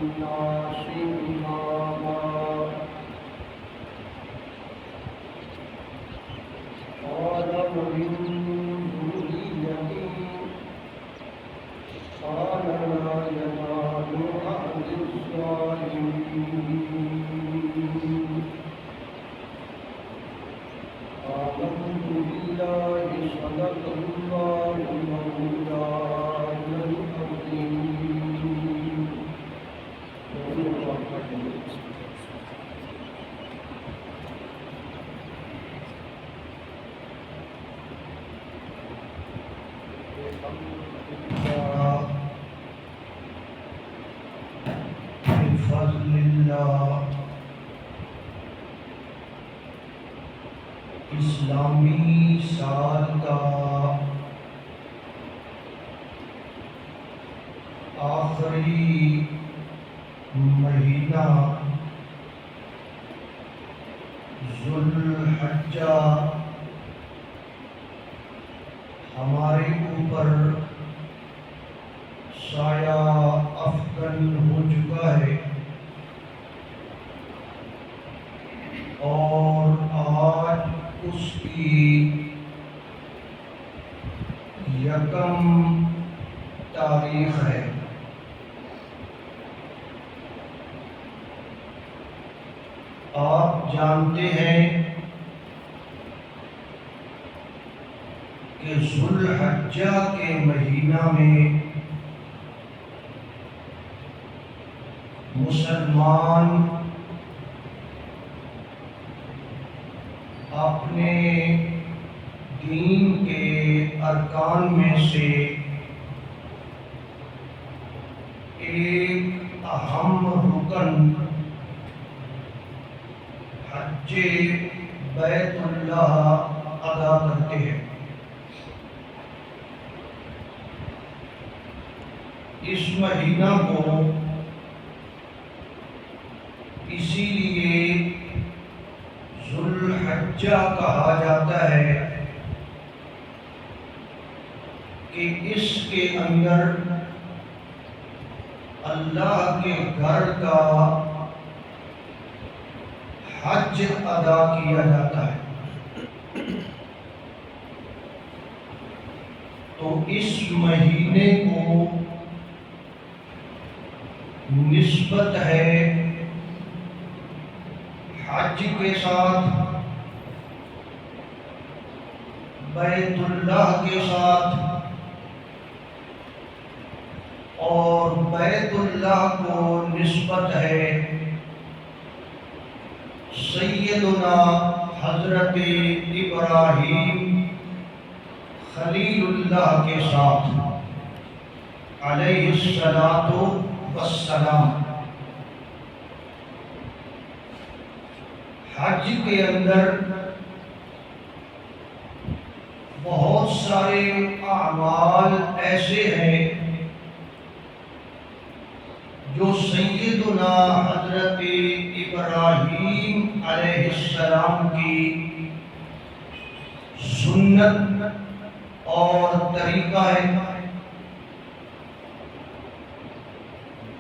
الناس إماما قال ومن ذريتي قال لا ينال عهد الظالمين آمنت بالله صدق الله مولانا العظيم. بفضل اللہ اسلامی سال کا آخری مہینہ ذوالحجہ ہمارے اوپر سایہ افکن ہو چکا ہے اور آج اس کی یکم تاریخ ہے۔ آپ جانتے ہیں کہ ذوالحجہ کے مہینہ میں مسلمان اپنے دین کے ارکان میں سے ایک اہم رکن حج بیت اللہ ادا کرتے ہیں۔ اس مہینہ کو اسی لیے ذوالحجہ کہا جاتا ہے کہ اس کے اندر اللہ کے گھر کا حج ادا کیا جاتا ہے۔ تو اس مہینے کو نسبت ہے حج کے ساتھ، بیت اللہ کے ساتھ، اور بیت اللہ کو نسبت ہے سیدنا حضرت ابراہیم خلیل اللہ کے ساتھ علیہ الصلاۃ والسلام۔ حج کے اندر بہت سارے اعمال ایسے ہیں جو سیدنا حضرت ابراہیم علیہ السلام کی سنت اور طریقہ ہے،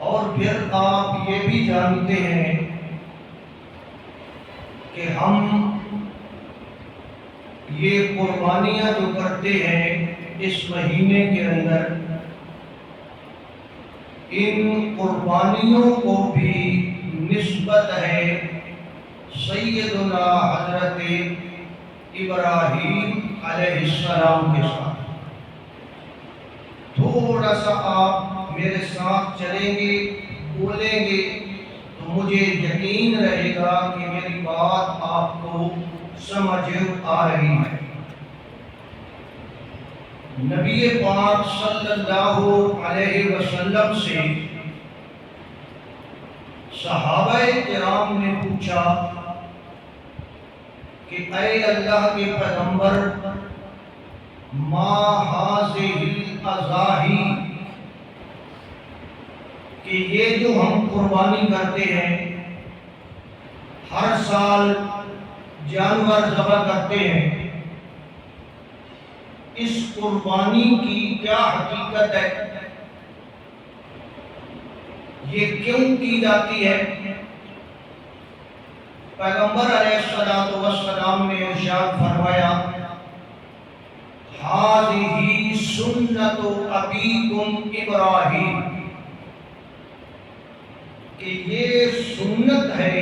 اور پھر آپ یہ بھی جانتے ہیں کہ ہم یہ قربانیاں جو کرتے ہیں اس مہینے کے اندر، ان قربانیوں کو بھی نسبت ہے سیدنا حضرت ابراہیم علیہ السلام کے ساتھ۔ تھوڑا سا آپ میرے ساتھ چلیں گے، بولیں گے تو مجھے یقین رہے گا کہ میری بات آپ کو سمجھ آ رہی ہے۔ نبی پاک صلی اللہ علیہ وسلم سے صحابہ کرام نے پوچھا کہ اے اللہ کے پیغمبر، ما ہذہ الاضاحی، کہ یہ جو ہم قربانی کرتے ہیں، ہر سال جانور ذبح کرتے ہیں، اس قربانی کی کیا حقیقت ہے؟ یہ کیوں کی جاتی ہے؟ پیغمبر علیہ السلام نے ارشاد فرمایا ہذہ سنت ابیکم ابراہیم، کہ یہ سنت ہے،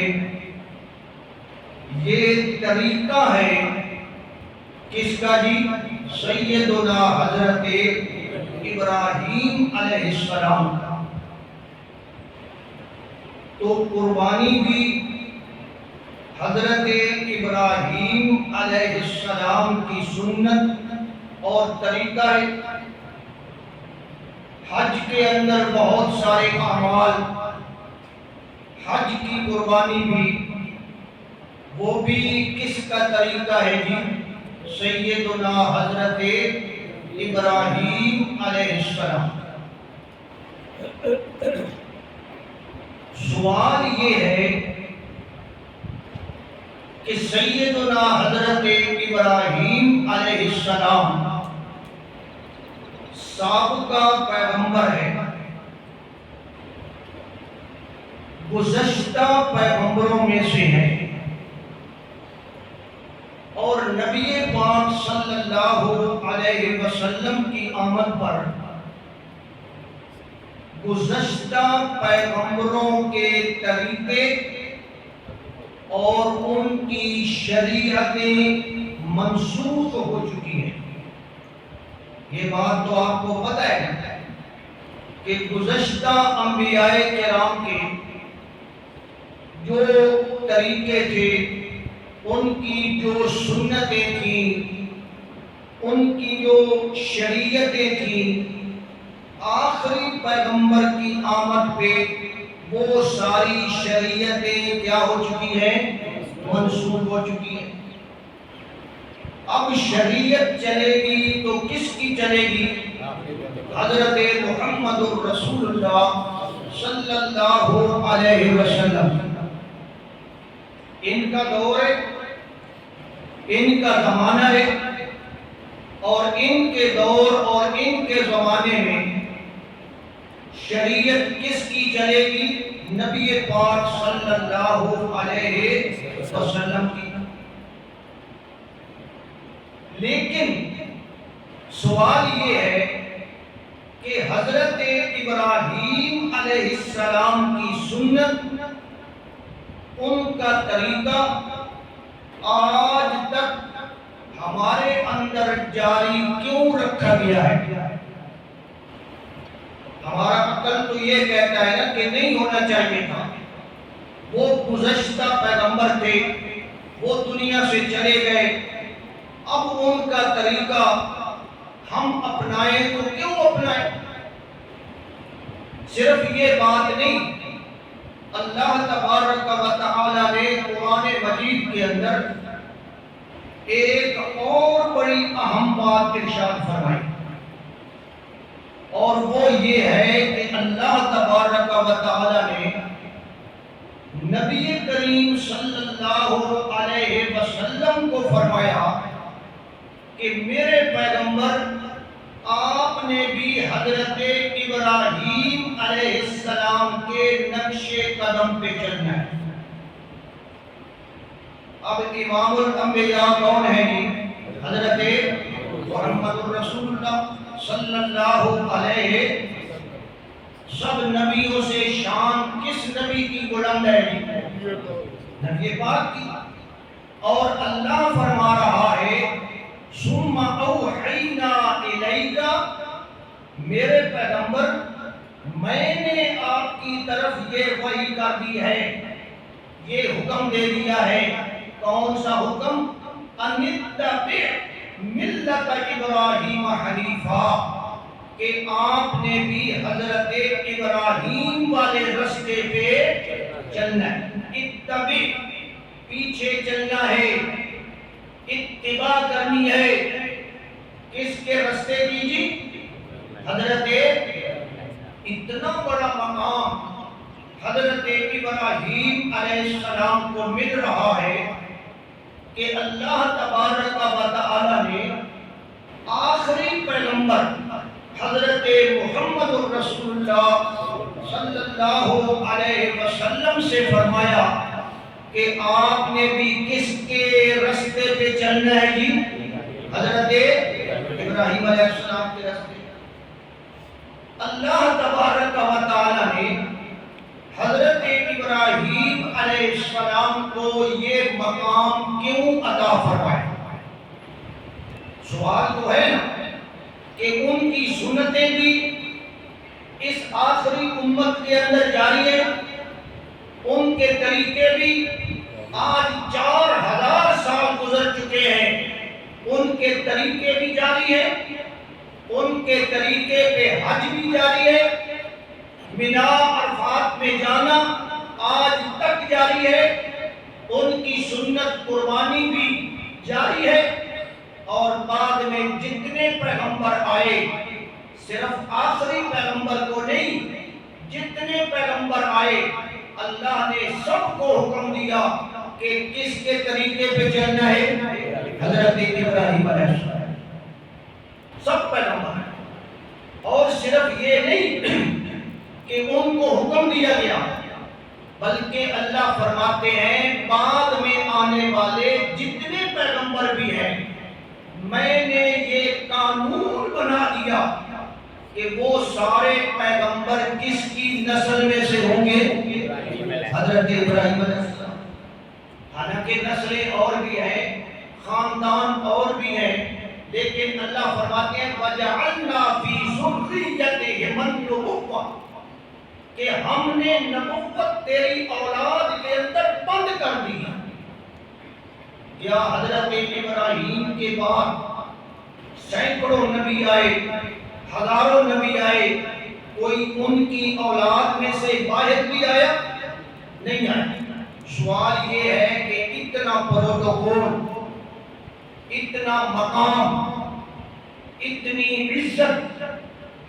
یہ طریقہ ہے کس کا جی؟ سیدنا حضرت ابراہیم علیہ السلام کا۔ تو قربانی بھی حضرت ابراہیم علیہ السلام کی سنت اور طریقہ ہے۔ حج کے اندر بہت سارے اعمال، حج کی قربانی بھی، وہ بھی کس کا طریقہ ہے جی؟ سیدنا حضرت ابراہیم علیہ السلام۔ سوال یہ ہے کہ سیدنا حضرت ابراہیم علیہ السلام سابقہ پیغمبر ہے، گزشتہ پیغمبروں میں سے ہیں، اور نبی پاک صلی اللہ علیہ وسلم کی آمد پر گزشتہ پیغمبروں کے طریقے اور ان کی شریعتیں منسوخ ہو چکی ہیں۔ یہ بات تو آپ کو پتہ ہے کہ گزشتہ انبیاء کرام کے جو طریقے تھے، ان کی جو سنتیں تھیں، ان کی جو شریعتیں تھیں، آخری پیغمبر کی آمد پہ وہ ساری شریعتیں کیا ہو چکی ہیں؟ منسوخ ہو چکی ہیں۔ اب شریعت چلے گی تو کس کی چلے گی؟ حضرت محمد الرسول اللہ صلی اللہ علیہ وسلم۔ ان کا دور ہے، ان کا زمانہ ہے، اور ان کے دور اور ان کے زمانے میں شریعت کس کی چلے گی؟ نبی پاک صلی اللہ علیہ وسلم کی۔ لیکن سوال یہ ہے کہ حضرت ابراہیم علیہ السلام کی سنت، ان کا طریقہ آج تک ہمارے اندر جاری کیوں رکھا گیا ہے؟ ہمارا عقل تو یہ کہتا ہے نا کہ نہیں ہونا چاہیے تھا، وہ گزشتہ پیغمبر تھے، وہ دنیا سے چلے گئے، اب ان کا طریقہ ہم اپنائیں تو کیوں اپنائیں؟ صرف یہ بات نہیں، اللہ تبارک و تعالی نے قرآن مجید کے اندر ایک اور بڑی اہم بات ارشاد فرمائی، اور وہ یہ ہے کہ اللہ تبارک و تعالی نے نبی کریم صلی اللہ علیہ وسلم کو فرمایا کہ میرے پیغمبر آپ نے بھی حضرت ابراہیم علیہ السلام کے نقش قدم پہ چلنا ہے۔ اب امام الانبیاء کون ہے جی؟ حضرت محمد الرسول اللہ صلی اللہ علیہ۔ سب نبیوں سے شان کس نبی کی بلند ہے جی؟ نبی پاک کی۔ اور اللہ فرما رہا ہے ثم اوحینا الیک، میرے پیغمبر میں نے آپ کی طرف یہ وحی کر دی ہے، یہ حکم دے دیا ہے۔ کون سا حکم؟ ان اتبع ملت ابراہیم حنیفا، کہ آپ نے بھی حضرت ابراہیم والے رستے پہ چلنا ہے۔ اتبع پیچھے چلنا ہے، اتباع کرنی ہے، کس کے رستے کی جی؟ حضرت، اتنا بڑا مقام حضرت ابراہیم علیہ السلام کو مل رہا ہے کہ اللہ تبارک و تعالی نے آخری پیغمبر حضرت محمد الرسول اللہ صلی اللہ علیہ وسلم سے فرمایا کہ آپ نے بھی کس کے راستے پہ چلنا ہے جی؟ حضرت ابراہیم علیہ السلام کے راستے۔ اللہ تبارک و تعالی نے حضرت ابراہیم علیہ السلام کو یہ مقام کیوں عطا فرمایا؟ سوال تو ہے نا کہ ان کی سنتیں بھی اس آخری امت کے اندر جاری ہیں، ان کے طریقے بھی آج 4000 سال گزر چکے ہیں، ان کے طریقے بھی جاری ہیں، ان کے طریقے پہ حج بھی جاری ہے، مینا عرفات میں جانا آج تک جاری ہے، ان کی سنت قربانی بھی جاری ہے، اور بعد میں جتنے پیغمبر آئے، صرف آخری پیغمبر کو نہیں، جتنے پیغمبر آئے اللہ نے سب کو حکم دیا کہ کس کے طریقے پہ چلنا ہے؟ حضرت ابراہیم علیہ السلام۔ سب پیغمبر ہیں، اور صرف یہ نہیں کہ ان کو حکم دیا گیا، بلکہ اللہ فرماتے ہیں بعد میں آنے والے جتنے پیغمبر بھی ہیں میں نے یہ قانون بنا دیا کہ وہ سارے پیغمبر کس کی نسل میں سے ہوں گے؟ حضرت ابراہیم علیہ السلام۔ حالانکہ نسلیں اور بھی ہیں، خاندان اور بھی ہیں، لیکن اللہ فرماتے ہیں وَجَعَلْنَا فِي ذُرِّيَّتِهِمُ النُّبُوَّةَ کہ ہم نے نبوت تیری اولاد کے اندر بند کر دی۔ یا حضرت ابراہیم کے بعد سینکڑوں نبی آئے، ہزاروں نبی آئے، کوئی ان کی اولاد میں سے باہر بھی آیا؟ نہیں آیا۔ سوال یہ ہے کہ اتنا پروٹوکول، اتنا مقام، اتنی عزت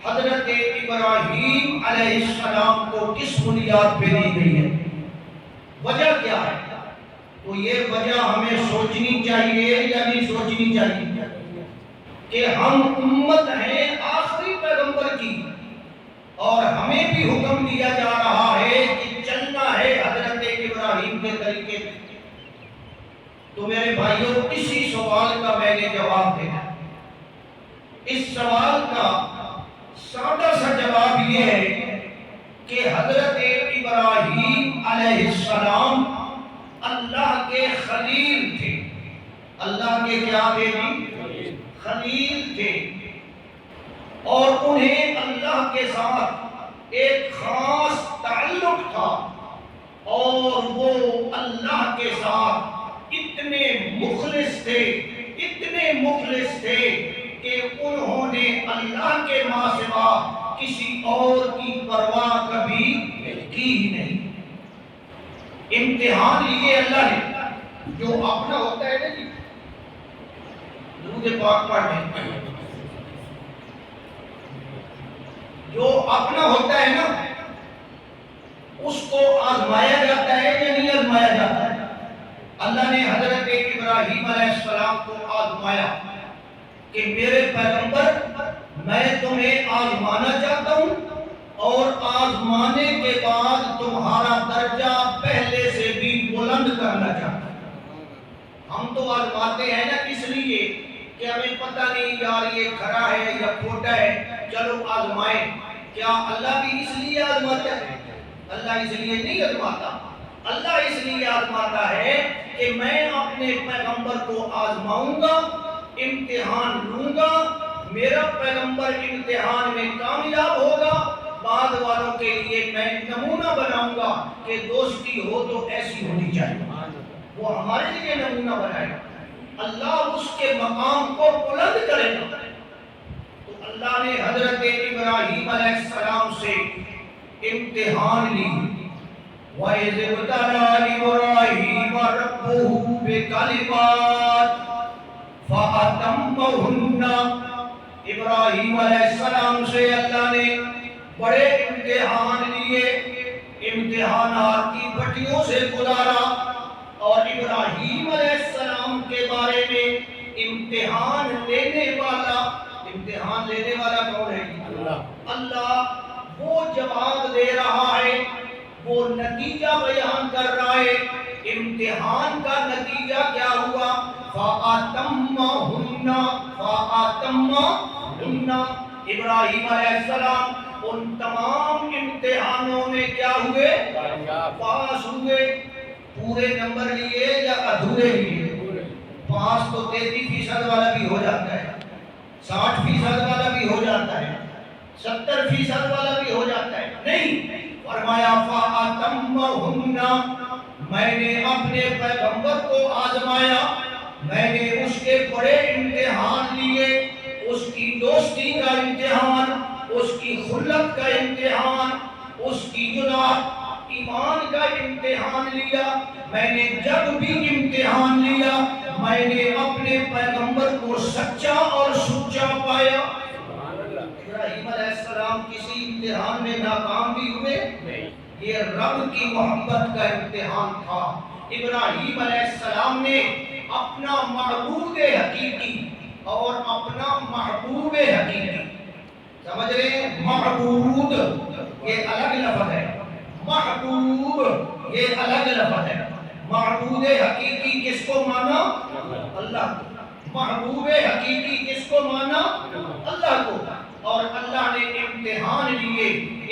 حضرت ابراہیم علیہ السلام کو کس بنیاد پہ دی گئی ہے؟ وجہ کیا ہے؟ تو یہ وجہ ہمیں سوچنی چاہیے یا نہیں سوچنی چاہیے کہ ہم امت ہیں آخری پیغمبر کی، اور ہمیں بھی حکم دیا جا رہا ہے کہ چلنا ہے حضرت ابراہیم کے طریقے پہ۔ تو میرے بھائیوں اسی سوال کا میں نے جواب دینا۔ اس سوال کا سادہ سا جواب یہ ہے کہ حضرت ابراہیم علیہ السلام اللہ کے خلیل تھے۔ اللہ کے کیا تھے جی؟ خلیل تھے، اور انہیں اللہ کے ساتھ ایک خاص تعلق تھا، اور وہ اللہ کے ساتھ اتنے مخلص تھے، اتنے مخلص تھے کہ انہوں نے اللہ کے ماں سوا کسی اور کی پرواہ کبھی کی نہیں۔ امتحان لیے اللہ نے، جو اپنا ہوتا ہے نا جی، درود پاک پڑھیں، جو اپنا ہوتا ہے نا اس کو آزمایا جاتا ہے یا نہیں آزمایا جاتا ہے؟ اللہ نے حضرت ابراہیم علیہ السلام کو آزمایا کہ میرے پیغمبر میں تمہیں آزمانا چاہتا ہوں، اور آزمانے کے بعد تمہارا درجہ پہلے سے بھی بلند کرنا چاہتا ہوں۔ ہم تو آزماتے ہیں نا اس لیے کہ ہمیں پتہ نہیں یار یہ کھرا ہے یا کھوٹا ہے، چلو آزمائیں۔ کیا اللہ بھی اس لیے آزماتا ہے؟ اللہ اس لیے نہیں آزماتا۔ اللہ اس لیے آزماتا ہے کہ میں اپنے پیغمبر کو آزماؤں گا، امتحان لوں گا، میرا پیغمبر امتحان میں کامیاب ہوگا، بعد والوں کے لیے میں نمونہ بناؤں گا کہ دوستی ہو تو ایسی ہونی چاہیے۔ وہ ہمارے لیے نمونہ بنائے گا، اللہ اس کے مقام کو بلند کرے گا۔ تو اللہ نے حضرت ابراہیم علیہ السلام سے امتحان لی۔ وَإِذِ ابْتَلَىٰ إِبْرَاهِيمَ رَبُّهُ بِكَلِمَاتٍ فَأَتَمَّهُنَّ۔ ابراہیم علیہ السلام سے اللہ نے بڑے امتحان لیے، امتحانات کی بٹیوں سے گزارا، اور ابراہیم علیہ السلام کے بارے میں امتحان لینے والا کون ہے؟ اللہ وہ جواب دے رہا ہے، وہ نتیجہ بیان کر رہا ہے۔ امتحان کا نتیجہ کیا ہوا؟ فَأَتَمَّهُنَّ ابراہیم علیہ السلام ان تمام امتحانوں میں کیا ہوئے؟ پاس ہوئے۔ پورے نمبر لیے یا ادھورے لیے؟ پاس تو 33% والا بھی ہو جاتا ہے، 60% والا بھی ہو جاتا ہے، 70% والا بھی ہو جاتا ہے۔ نہیں، فرمایا فَأَتَمَّهُنَّ، میں نے اپنے پیغمبر کو آزمایا، میں نے اس کے بڑے امتحان لیے، اس کی دوستی کا امتحان، اس کی خلت کا امتحان، اس کی جناب ایمان کا امتحان لیا۔ میں نے جب بھی امتحان لیا، میں نے اپنے پیغمبر کو سچا اور سچا پایا۔ ابراہیم علیہ السلام کسی امتحان میں ناکام بھی ہوئے؟ یہ رب کی محبت کا امتحان تھا۔ ابراہیم علیہ السلام نے اپنا معبود حقیقی اور اپنا محبوب حقیقی، سمجھ رہے ہیں؟ معبود یہ الگ لفظ ہے، محبوب یہ الگ لفظ ہے۔ معبود حقیقی کس کو مانا؟ اللہ کو۔ محبوب حقیقی کس کو مانا؟ اللہ کو۔ اور اللہ نے امتحان لیے،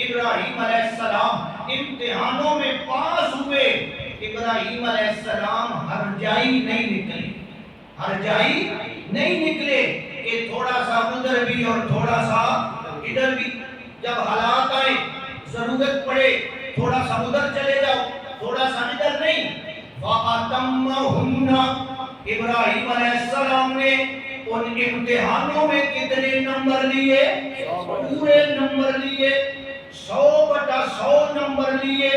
ابراہیم علیہ السلام امتحانوں میں پاس ہوئے۔ ابراہیم علیہ السلام ہرجائی نہیں نکلے، ہرجائی نہیں نکلے کہ تھوڑا سا ادھر بھی اور تھوڑا سا ادھر بھی۔ جب حالات آئے، ضرورت پڑے، تھوڑا سا ادھر چلے جاؤ، تھوڑا سا ادھر نہیں۔ فَأَتَمَّهُنَّ، ابراہیم علیہ السلام نے ان امتحانوں میں کتنے نمبر لیے؟ پورے نمبر لیے، 100/100 نمبر لیے۔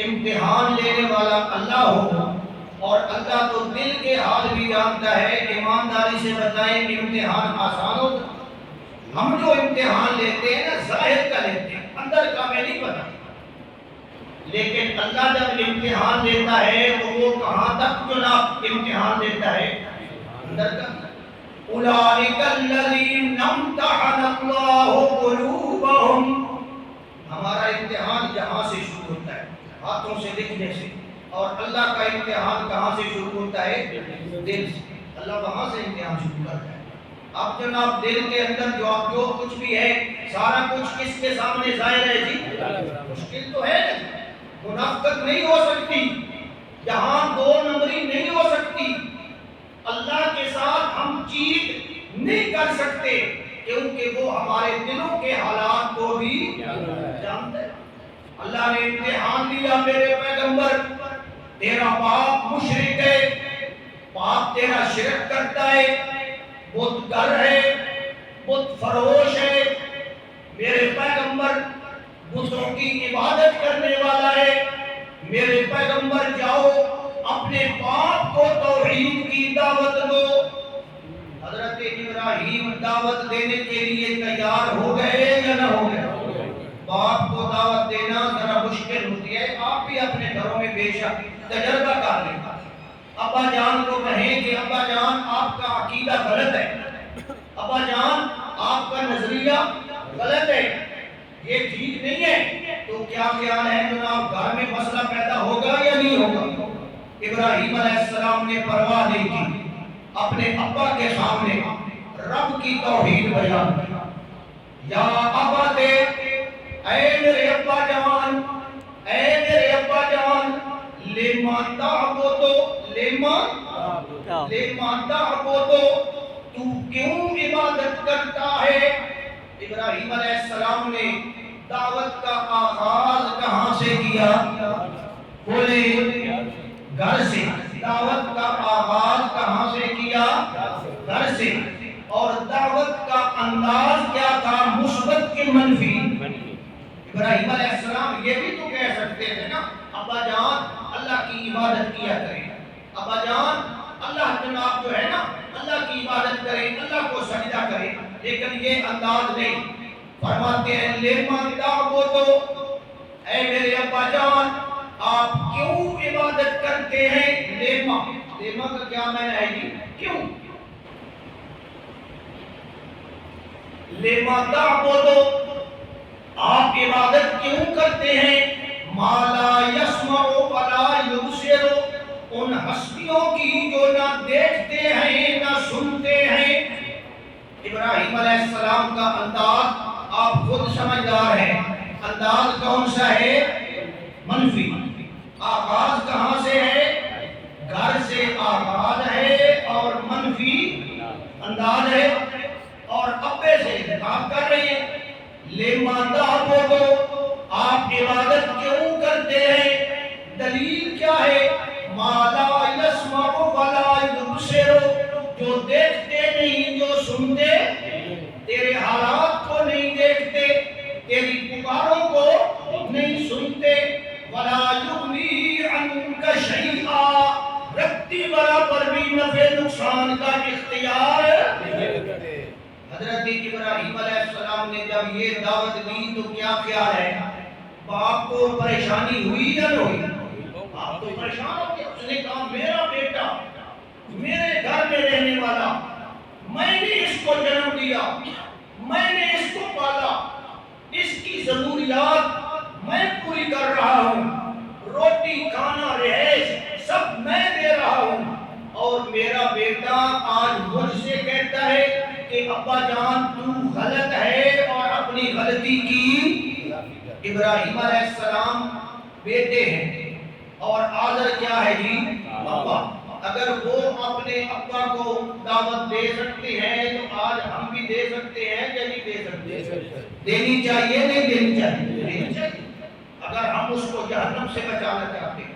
امتحان لینے والا اللہ ہو، اور اللہ تو دل کے حال بھی جانتا ہے۔ ایمانداری سے بتائیں، امتحان آسان ہوتا؟ ہم جو امتحان لیتے ہیں نا، ظاہر کا لیتے ہیں، اندر کا میں نہیں پتا۔ لیکن اللہ جب امتحان لیتا ہے تو وہ کہاں تک جناب امتحان لیتا ہے؟ اندر کا۔ اولئک الذین امتحن اللہ قلوبہم، ہمارا امتحان یہاں سے شروع ہوتا ہے، ہاتھوں سے لکھنے سے، اور اللہ کا امتحان کہاں سے شروع ہوتا ہے؟ دل سے۔ اللہ وہاں سے امتحان شروع کرتا ہے۔ اب جناب دل کے اندر جو کچھ بھی ہے، سارا کچھ کس کے سامنے ظاہر ہے جی؟ مشکل تو ہے نا، منافقت نہیں ہو سکتی، یہاں 2 نمبری نہیں ہو سکتی، اللہ کے ساتھ ہم چیٹ نہیں کر سکتے، کیونکہ وہ ہمارے دلوں کے حالات کو بھی جانتے ہیں۔ اللہ نے امتحان لیا، میرے پیغمبر تیرا باپ مشرک ہے، باپ تیرا شرک کرتا ہے، بت گر ہے، بت فروش ہے، میرے پیغمبر بتوں کی عبادت کرنے والا ہے، میرے پیغمبر جاؤ اپنے باپ کو توحید کی دعوت دو۔ حضرت ابراہیم دعوت دینے کے لیے تیار ہو گئے یا نہ ہو گئے؟ باپ کو دعوت دینا ذرا مشکل ہوتی ہے، آپ بھی اپنے گھروں میں بے شک تجربہ کر لیں۔ ابا جان کو کہیں کہ ابا جان آپ کا عقیدہ غلط ہے، ابا جان آپ کا نظریہ غلط ہے، یہ ٹھیک نہیں ہے، تو کیا خیال ہے جناب گھر میں مسئلہ پیدا ہوگا یا نہیں ہوگا؟ ابراہیم علیہ السلام نے پرواہ نہیں کی، اپنے ابا کے سامنے رب کی توحید بیان کی۔ یا ابا دے، اے میرے ابا جان، اے میرے ابا جان، لما تعبدو، لما تعبدو، تو کیوں عبادت کرتا ہے؟ ابراہیم علیہ السلام نے دعوت کا آغاز کہاں سے کیا؟ بولے گھر سے۔ دعوت کا آغاز کہاں سے کیا؟ گھر سے۔ اور دعوت کا انداز کیا تھا؟ مثبت کے منفی؟ ابراہیم علیہ السلام یہ بھی تو کہہ سکتے تھے نا، ابا جان اللہ کی عبادت کیا کریں، ابا جان اللہ جناب جو ہے نا اللہ کی عبادت کریں، اللہ کو سجدہ کریں، لیکن یہ انداز نہیں۔ فرماتے ہیں لیما تعبدو، اے میرے ابا جان آپ کیوں عبادت کرتے ہیں؟ لیما، لیما کا کیا معنی ہے جی؟ کیوں؟ لیما تعبدو، آپ عبادت کیوں کرتے ہیں؟ ما لا یسمع ولا یبصر، ان ہستیوں کی جو نہ دیکھتے ہیں نہ سنتے ہیں۔ ابراہیم علیہ السلام کا انداز آپ خود سمجھدار ہیں، انداز کون سا ہے؟ منفی۔ آغاز کہاں سے ہے؟ گھر سے آغاز ہے اور منفی انداز ہے، اور ابے سے انتخاب کر رہے ہیں۔ لما تعبدو، آپ عبادت کیوں کرتے ہیں؟ دلیل کیا ہے؟ ما لا یسمع ولا یبصر، جو دیکھتے نہیں، جو سنتے، تیرے حالات کو نہیں دیکھتے، تیری پکاروں کو نہیں سنتے۔ ولا یغنی عنک شیئا، رتی برابر بھی نفع نقصان کا اختیار۔ حضرت ابراہیم علیہ السلام نے جب یہ دعوت دی تو کیا خیال ہے؟ باپ کو پریشانی ہوئی یا نہ ہوئی؟ باپ تو پریشان ہو گیا، اس نے کہا میرا بیٹا میرے گھر میں رہنے والا، میں نے اس کو جنم دیا، میں نے اس کو پالا، اس کی ضروریات میں پوری کر رہا ہوں، روٹی کھانا رہائش سب میں دے رہا ہوں، اور میرا بیٹا آج مجھ سے کہتا ہے کہ ابا جان تو غلط ہے اور اپنی غلطی کی۔ ابراہیم علیہ السلام بیٹے ہیں اور آذر کیا ہے جی؟ ابا۔ اگر وہ اپنے ابا کو دعوت دے سکتے ہیں تو آج ہم بھی دے سکتے ہیں یا نہیں دے سکتے؟ دینی چاہیے نہیں دینی چاہیے؟ دینی چاہیے، اگر ہم اس کو جہنم سے بچانا چاہتے ہیں۔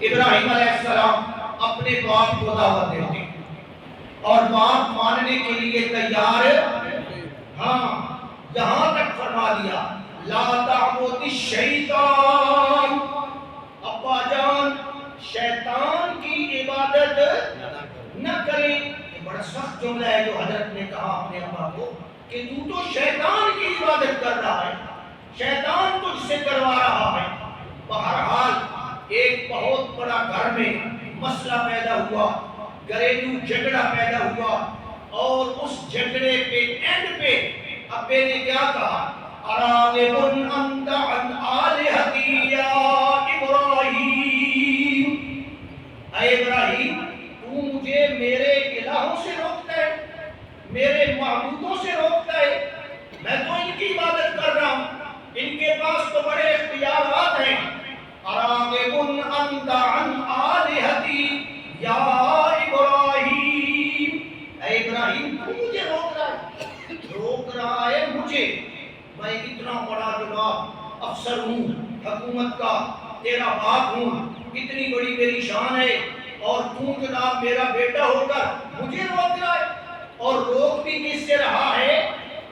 ابراہیم علیہ السلام اپنے باپ کو دعوت دیتے ہیں اور باپ ماننے کے لیے تیار، ہاں، یہاں تک فرما دیا لا تعبد الشیطان، ابا جان شیطان کی عبادت نہ کریں۔ یہ بڑا سخت جملہ ہے جو حضرت نے کہا اپنے ابا کو کہ تو شیطان کی عبادت کر رہا ہے، شیطان تجھ سے کروا رہا ہے۔ بہرحال ایک بہت بڑا گھر میں مسئلہ پیدا ہوا، گھریلو جھگڑا پیدا ہوا، اور اس جھگڑے پہ اینڈ پہ ابے نے کیا کہا؟ اراغب انت عن آلہتی یا ابراہیم، اے ابراہیم تو مجھے میرے الہوں سے روکتا ہے، میرے معبودوں سے روکتا ہے، میں تو ان کی عبادت کر رہا ہوں، ان کے پاس تو بڑے اختیارات ہیں۔ اراغب انت عن آلہتی یا ابراہیم، اے ابراہیم تو مجھے روک رہا ہے مجھے، میں اتنا بڑا جناب افسر ہوں حکومت کا، تیرا باپ ہوں، اتنی بڑی میری شان ہے، اور تو جناب میرا بیٹا ہو کر مجھے روک رہا ہے، اور روک بھی کس سے رہا ہے؟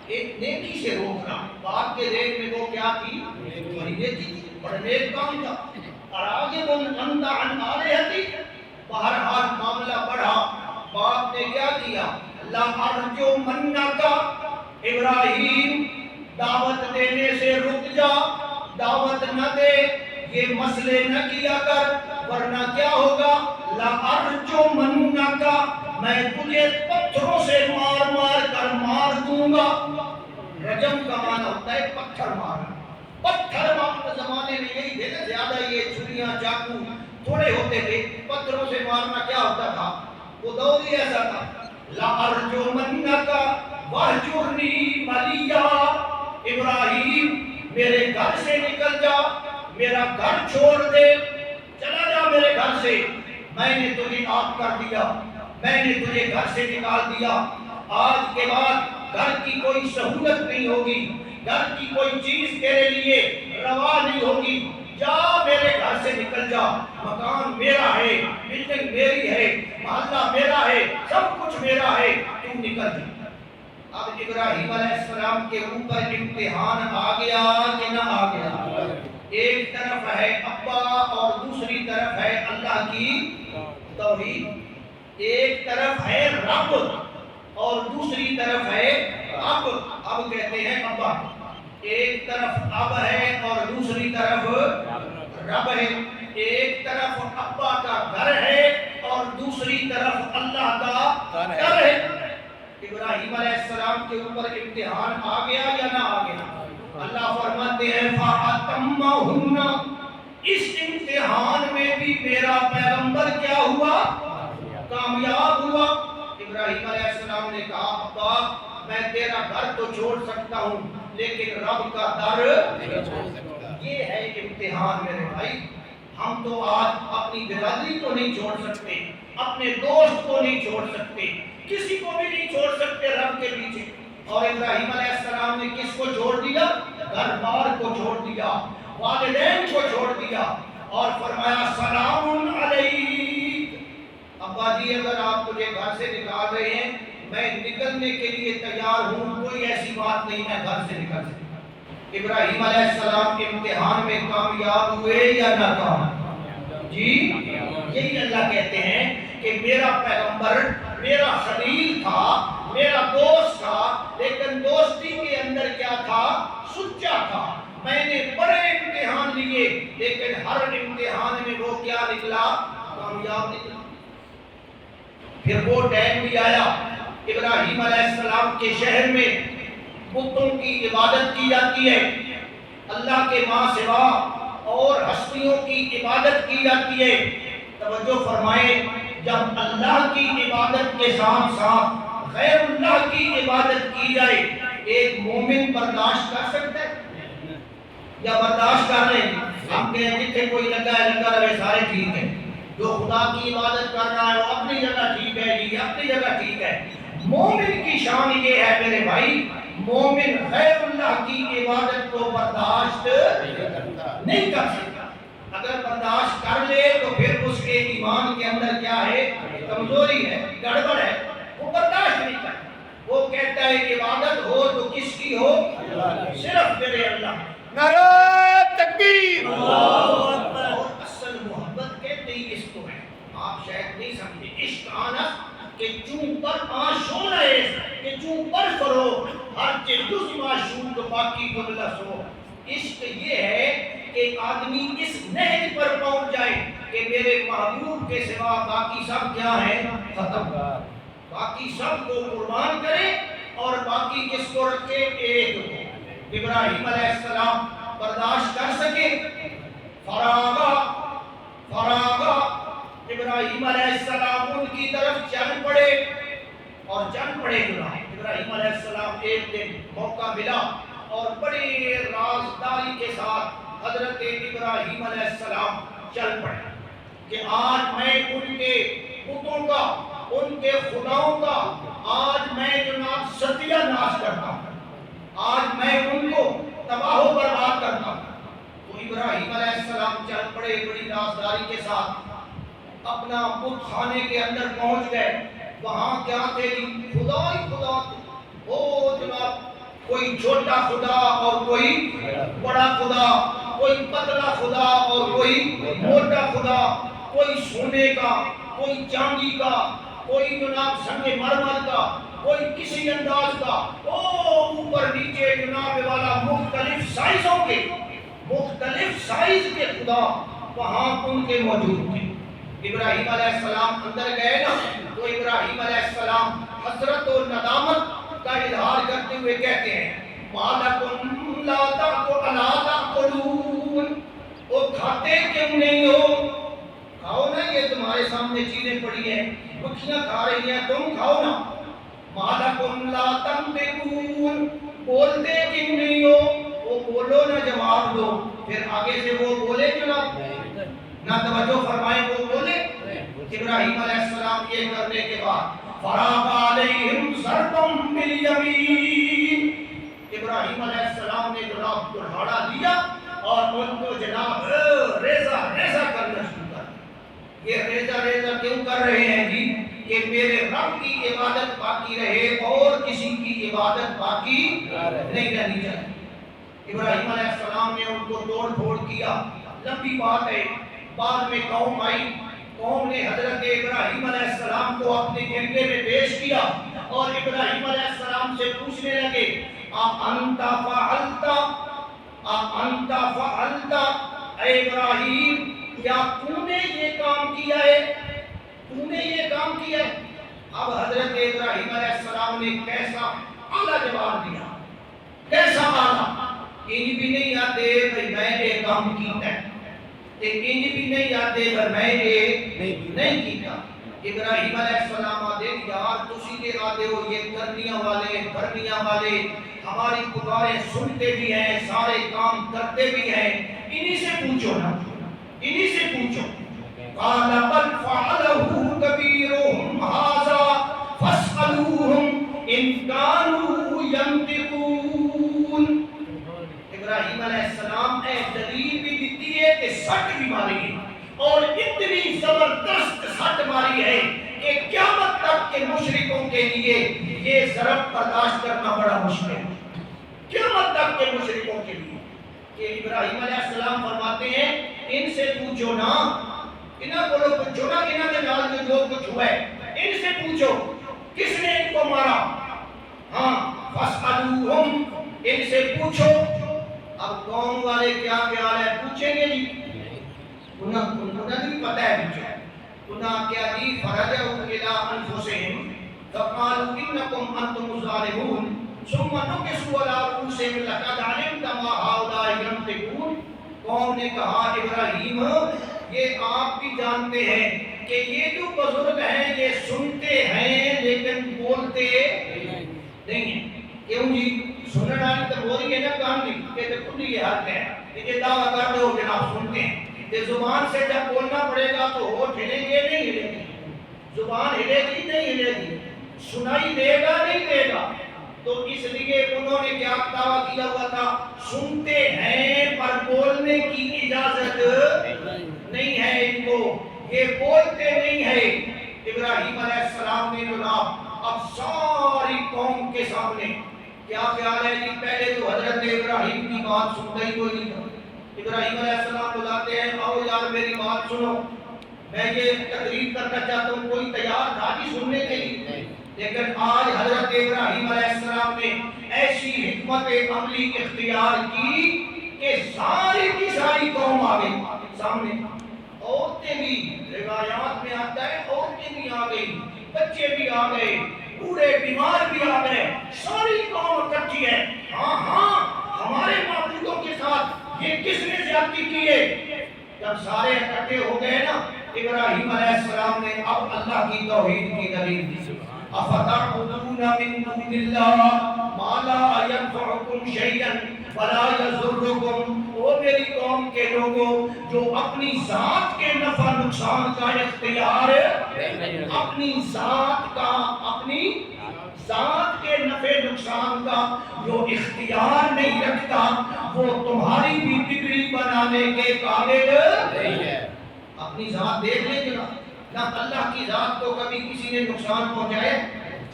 ایک نیکی سے روک رہا ہے۔ باپ کے ذہن میں وہ کیا تھی؟ بڑی نیکی تھی، بڑا نیک کام تھا۔ اراغب انت عن آلہتی، بہرحال معاملہ بڑھا، باپ نے کیا کیا؟ لَأَرْجُمَنَّكَ، ابراہیم دعوت دینے سے رک جا، دعوت نہ دے، یہ مسئلے نہ کیا کر، ورنہ کیا ہوگا؟ لَأَرْجُمَنَّكَ، میں تجھے پتھروں سے مار مار کر مار دوں گا۔ رجم کا معنی ہوتا ہے پتھر مارنا، پتھر مارنے زمانے میں یہی تھے نا، زیادہ یہ چھریاں چاقو تھوڑے ہوتے تھے، پتھروں سے مارنا کیا ہوتا تھا؟ وہ دور ہی ایسا تھا۔ لَأَرْجُمَنَّكَ وَاهْجُرْنِي مَلِيًّا، ابراہیم میرے گھر سے نکل جا، میرا گھر چھوڑ دے، چلا جا میرے گھر سے، میں نے تجھے آب کر دیا، میں نے تجھے گھر سے نکال دیا، آج کے بعد گھر کی کوئی سہولت نہیں ہوگی، گھر کی کوئی چیز تیرے لیے روا نہیں ہوگی، جا میرے گھر سے نکل جا، مکان میرا ہے، بلڈنگ میری ہے، محلہ میرا ہے، سب کچھ میرا ہے، تو نکل جا۔ اب ابراہیم علیہ السلام کے اوپر امتحان آ گیا کہ نہ آ گیا؟ ایک طرف ہے ابا اور دوسری طرف ہے اللہ کی توحید، ایک طرف ہے رب اور دوسری طرف ہے اب کہتے ہیں ابا، ایک طرف اب ہے اور دوسری طرف رب ہے، ایک طرف ابا کا گھر ہے اور دوسری طرف اللہ کا گھر ہے۔ ابراہیم علیہ السلام کے اوپر امتحان آ گیا یا نہ آ گیا؟ اللہ فرماتے ہیں فَأَتَمَّهُنَّ، اس امتحان میں بھی میرا پیغمبر کیا ہوا؟ کامیاب ہوا۔ ابراہیم علیہ السلام نے کہا ابا میں تیرا گھر تو چھوڑ سکتا ہوں لیکن رب کا در نہیں چھوڑ سکتا۔ یہ ہے امتحان میرے بھائی۔ ہم تو آج اپنی برادری کو نہیں چھوڑ سکتے، اپنے دوست کو نہیں چھوڑ سکتے، کسی کو بھی نہیں چھوڑ سکتے رب کے پیچھے۔ اور ابراہیم علیہ السلام نے کس کو چھوڑ دیا؟ گھر بار کو چھوڑ دیا، والدین کو چھوڑ دیا، اور فرمایا سلام علیک۔ ابا جی اگر آپ مجھے گھر سے نکال رہے ہیں میں نکلنے کے لیے تیار ہوں، کوئی ایسی بات نہیں میں گھر سے نکل سکتا۔ ابراہیم علیہ السلام کے امتحان میں کامیاب ہوئے یا ناکام؟ جی یہی اللہ کہتے ہیں کہ میرا پیغمبر میرا خلیل تھا، میرا دوست تھا، لیکن دوستی کے اندر کیا تھا؟ سچا تھا۔ میں نے بڑے امتحان لیے لیکن ہر امتحان میں وہ کیا نکلا؟ کامیاب نکلا۔ پھر وہ ٹائم بھی آیا ابراہیم علیہ السلام کے شہر میں بتوں کی عبادت کی جاتی ہے، اللہ کے ماں سوا اور ہستیوں کی عبادت کی جاتی ہے۔ توجہ فرمائیں، جب اللہ کی عبادت کے ساتھ ساتھ غیر اللہ کی عبادت کی جائے ایک مومن برداشت کر سکتا ہے یا برداشت کر لیں؟ ہم کہیں جتنے کوئی لگا ہے لگا رہے سارے ٹھیک ہے، جو خدا کی عبادت کر رہا ہے وہ اپنی جگہ ٹھیک ہے، یہ اپنی جگہ ٹھیک ہے۔ مومن کی شان یہ ہے میرے بھائی، مومن غیر اللہ کی عبادت کو برداشت نہیں کر سکتا۔ اگر برداشت کر لے تو پھر اس کے ایمان کے اندر کیا ہے؟ کمزوری ہے، گڑبڑ ہے، وہ برداشت نہیں کرتا۔ وہ کہتا ہے کہ عبادت ہو تو کس کی ہو؟ صرف میرے اللہ۔ نعرہ تکبیر! اور اصل محبت کہتے ہی اس کو ہے، آپ شاید نہیں سمجھے۔ عشق آنا کہ چون پر آشون ہے کہ چون پر فرو ہر چیز جز معشوق تو باقی گلس ہو۔ عشق یہ ہے کہ آدمی اس نہج پر پہنچ جائے کہ میرے محبوب کے سوا باقی سب کیا ہے؟ ختم، باقی سب کو قربان کرے اور باقی کس کو رکھے؟ ایک کو۔ ابراہیم علیہ السلام برداشت کر سکے؟ فراغا ابراہیم علیہ السلام ان کی طرف چل پڑے اور چل پڑے ابراہیم علیہ السلام ایک دن موقع ملا اور بڑے رازداری کے ساتھ حضرت ابراہیم علیہ السلام چل پڑے کہ آج میں ان کے بتوں کا، ان کے خداؤں کا آج میں جناب ستیہ ناش کرتا ہوں، آج میں ان کو تباہ و برباد کرتا ہوں۔ تو ابراہیم علیہ السلام چل پڑے بڑی رازداری کے ساتھ، اپنا بت خانے کے اندر پہنچ گئے۔ وہاں کیا تھے؟ خدا ہی خدا تھے، وہ جناب کوئی چھوٹا خدا اور کوئی بڑا خدا، کوئی پتلا خدا اور کوئی موٹا خدا، کوئی سونے کا، کوئی چاندی کا، کوئی جناب سنگ مرمر کا، کوئی کسی انداز کا، اوپر نیچے جناب والا مختلف سائزوں کے، مختلف سائز کے خدا وہاں ان کے موجود تھے۔ ابراہیم علیہ السلام اندر گئے نا تو ابراہیم علیہ السلام حسرت و ندامت کا اظہار کرتے ہوئے کہتے ہیں مَالَكُمْ لَا تَأْكُلُونَ، وہ کھاتے کیوں نہیں ہو؟ کھاؤ نا، یہ تمہارے سامنے چیزیں پڑی ہیں، مکھیاں کھا رہی ہیں، تم کھاؤ نا۔ مَالَكُمْ لَا تَنْطِقُونَ، بولتے کیوں نہیں ہو؟ وہ بولو نہ، جواب دو۔ پھر آگے سے وہ بولے جناب نہ، توجہ فرمائیں، وہ بولے۔ ابراہیم علیہ السلام یہ کرنے کے بعد فراغ علیہم ضربا بالیمین، ابراہیم علیہ السلام نے جناب کڑھاڑا لیا اور ان کو جناب ریزہ ریزہ کرنا شروع کر۔ یہ ریزہ ریزہ کیوں کر رہے ہیں جی؟ کہ میرے رب کی عبادت باقی رہے اور کسی کی عبادت باقی نہیں رہنی چاہیے۔ ابراہیم علیہ السلام نے ان کو توڑ پھوڑ کیا، لمبی بات ہے۔ بعد میں قوم آئی، قوم نے حضرت ابراہیم علیہ السلام کو اپنے جرگے میں پیش کیا اور ابراہیم علیہ السلام سے پوچھنے لگے اَأَنْتَ فَعَلْتَ اے ابراہیم، کیا تو نے یہ کام کیا ہے؟ تو نے یہ کام کیا ہے؟ اب حضرت ابراہیم علیہ السلام نے کیسا اعلیٰ جواب دیا، کیسا اعلیٰ؟ انج بھی نہیں آتے بھئی میں نے کام کیتا ہے، انج بھی نہیں آتے بھئی میں نے نہیں کیتا۔ ابراہیم علیہ السلام آدھے یار تسی کے آدھے ہو یہ کرنیاں والے بھرنیاں والے ہماری پکاریں سنتے بھی ہیں، سارے کام کرتے بھی ہیں، انہی سے پوچھو نا، انہی سے پوچھو۔ قال بل فعله كبيرهم هذا فاسألوهم إن كانوا ينطقون۔ ابراہیم علیہ السلام نے دلیل بھی دیتی ہے کہ سٹ بھی ماری ہے اور اتنی زبردست سٹ ماری ہے کہ قیامت تک کے مشرکوں کے لیے یہ ضرب برداشت کرنا بڑا مشکل ہے، قیامت تک کے مشرکوں کے لیے۔ کہ ابراہیم علیہ السلام فرماتے ہیں ان سے پوچھو نا، انہاں کو پوچھو نا، انہاں کے نال جو کچھ ہوا ہے ان سے پوچھو کس نے ان کو مارا۔ ہاں فاسألوہم، ان سے پوچھو۔ اب قوم والے کیا خیال ہے پوچھیں گے جی؟ انہوں نے بھی پتہ ہے پوچھو۔ انہاں کیا جی فرجعوا الی انفسہم فقالوا انکم انتم الظالمون ثم نكسوا على رؤوسهم لقد علمت ما هؤلاء ينطقون۔ قوم نے کہا ابراہیم یہ آپ بھی جانتے ہیں کہ یہ جو بزرگ ہیں یہ سنتے ہیں لیکن بولتے نہیں ہیں۔ کیوں جی؟ سننا والی تو ہو رہی ہے نا کہانی کہ دیکھو یہ حق ہے، یہ دعویٰ کر دو جناب سنتے ہیں، یہ زبان سے جب بولنا پڑے گا تو ہونٹ ہلیں گے نہیں ہلیں گے، زبان ہلے گی نہیں ہلے گی، سنائی دے گا نہیں دے گا۔ تو اس لیے انہوں نے کیا دعویٰ کیا ہوا تھا؟ سنتے ہیں پر بولنے کی اجازت نہیں ہے ان کو، یہ بولتے نہیں ہے۔ ابراہیم علیہ السلام نے جناب اب ساری قوم کے سامنے کیا خیال ہے جی؟ پہلے تو حضرت ابراہیم کی بات سنتا ہی کوئی نہیں تھا۔ ابراہیم علیہ السلام بلاتے ہیں آؤ یار میری بات سنو، میں یہ تقریر کرنا چاہتا ہوں، کوئی تیار تھا جی سننے کے لیے؟ لیکن آج حضرت ابراہیم علیہ السلام نے ایسی حکمت عملی اختیار کی کہ ساری کی ساری قوم آ گئی سامنے، عورتیں بھی، روایات میں آتا ہے عورتیں بھی آ گئی، بچے بھی آ گئے، بوڑھے بیمار بھی آ گئے، ساری قوم اکٹھی ہے۔ ہاں ہاں ہمارے معبودوں کے ساتھ یہ کس نے زیادتی کی ہے؟ جب سارے اکٹھے ہو گئے نا ابراہیم علیہ السلام نے اب اللہ کی توحید کی دلیل دی۔ افتعبدون من دون اللہ ما لا ينفعكم شيئا ولا يضركم۔ وہ میری قوم کے لوگوں جو اپنی ذات کے نفع نقصان کا اختیار اپنی ذات کے نفع نقصان کا جو اختیار نہیں رکھتا وہ تمہاری بھی بگڑی بنانے کے قابل نہیں ہے۔ اپنی ذات دیکھ لیں جنا، نہ اللہ کی ذات کو کبھی کسی نے نقصان پہنچائے؟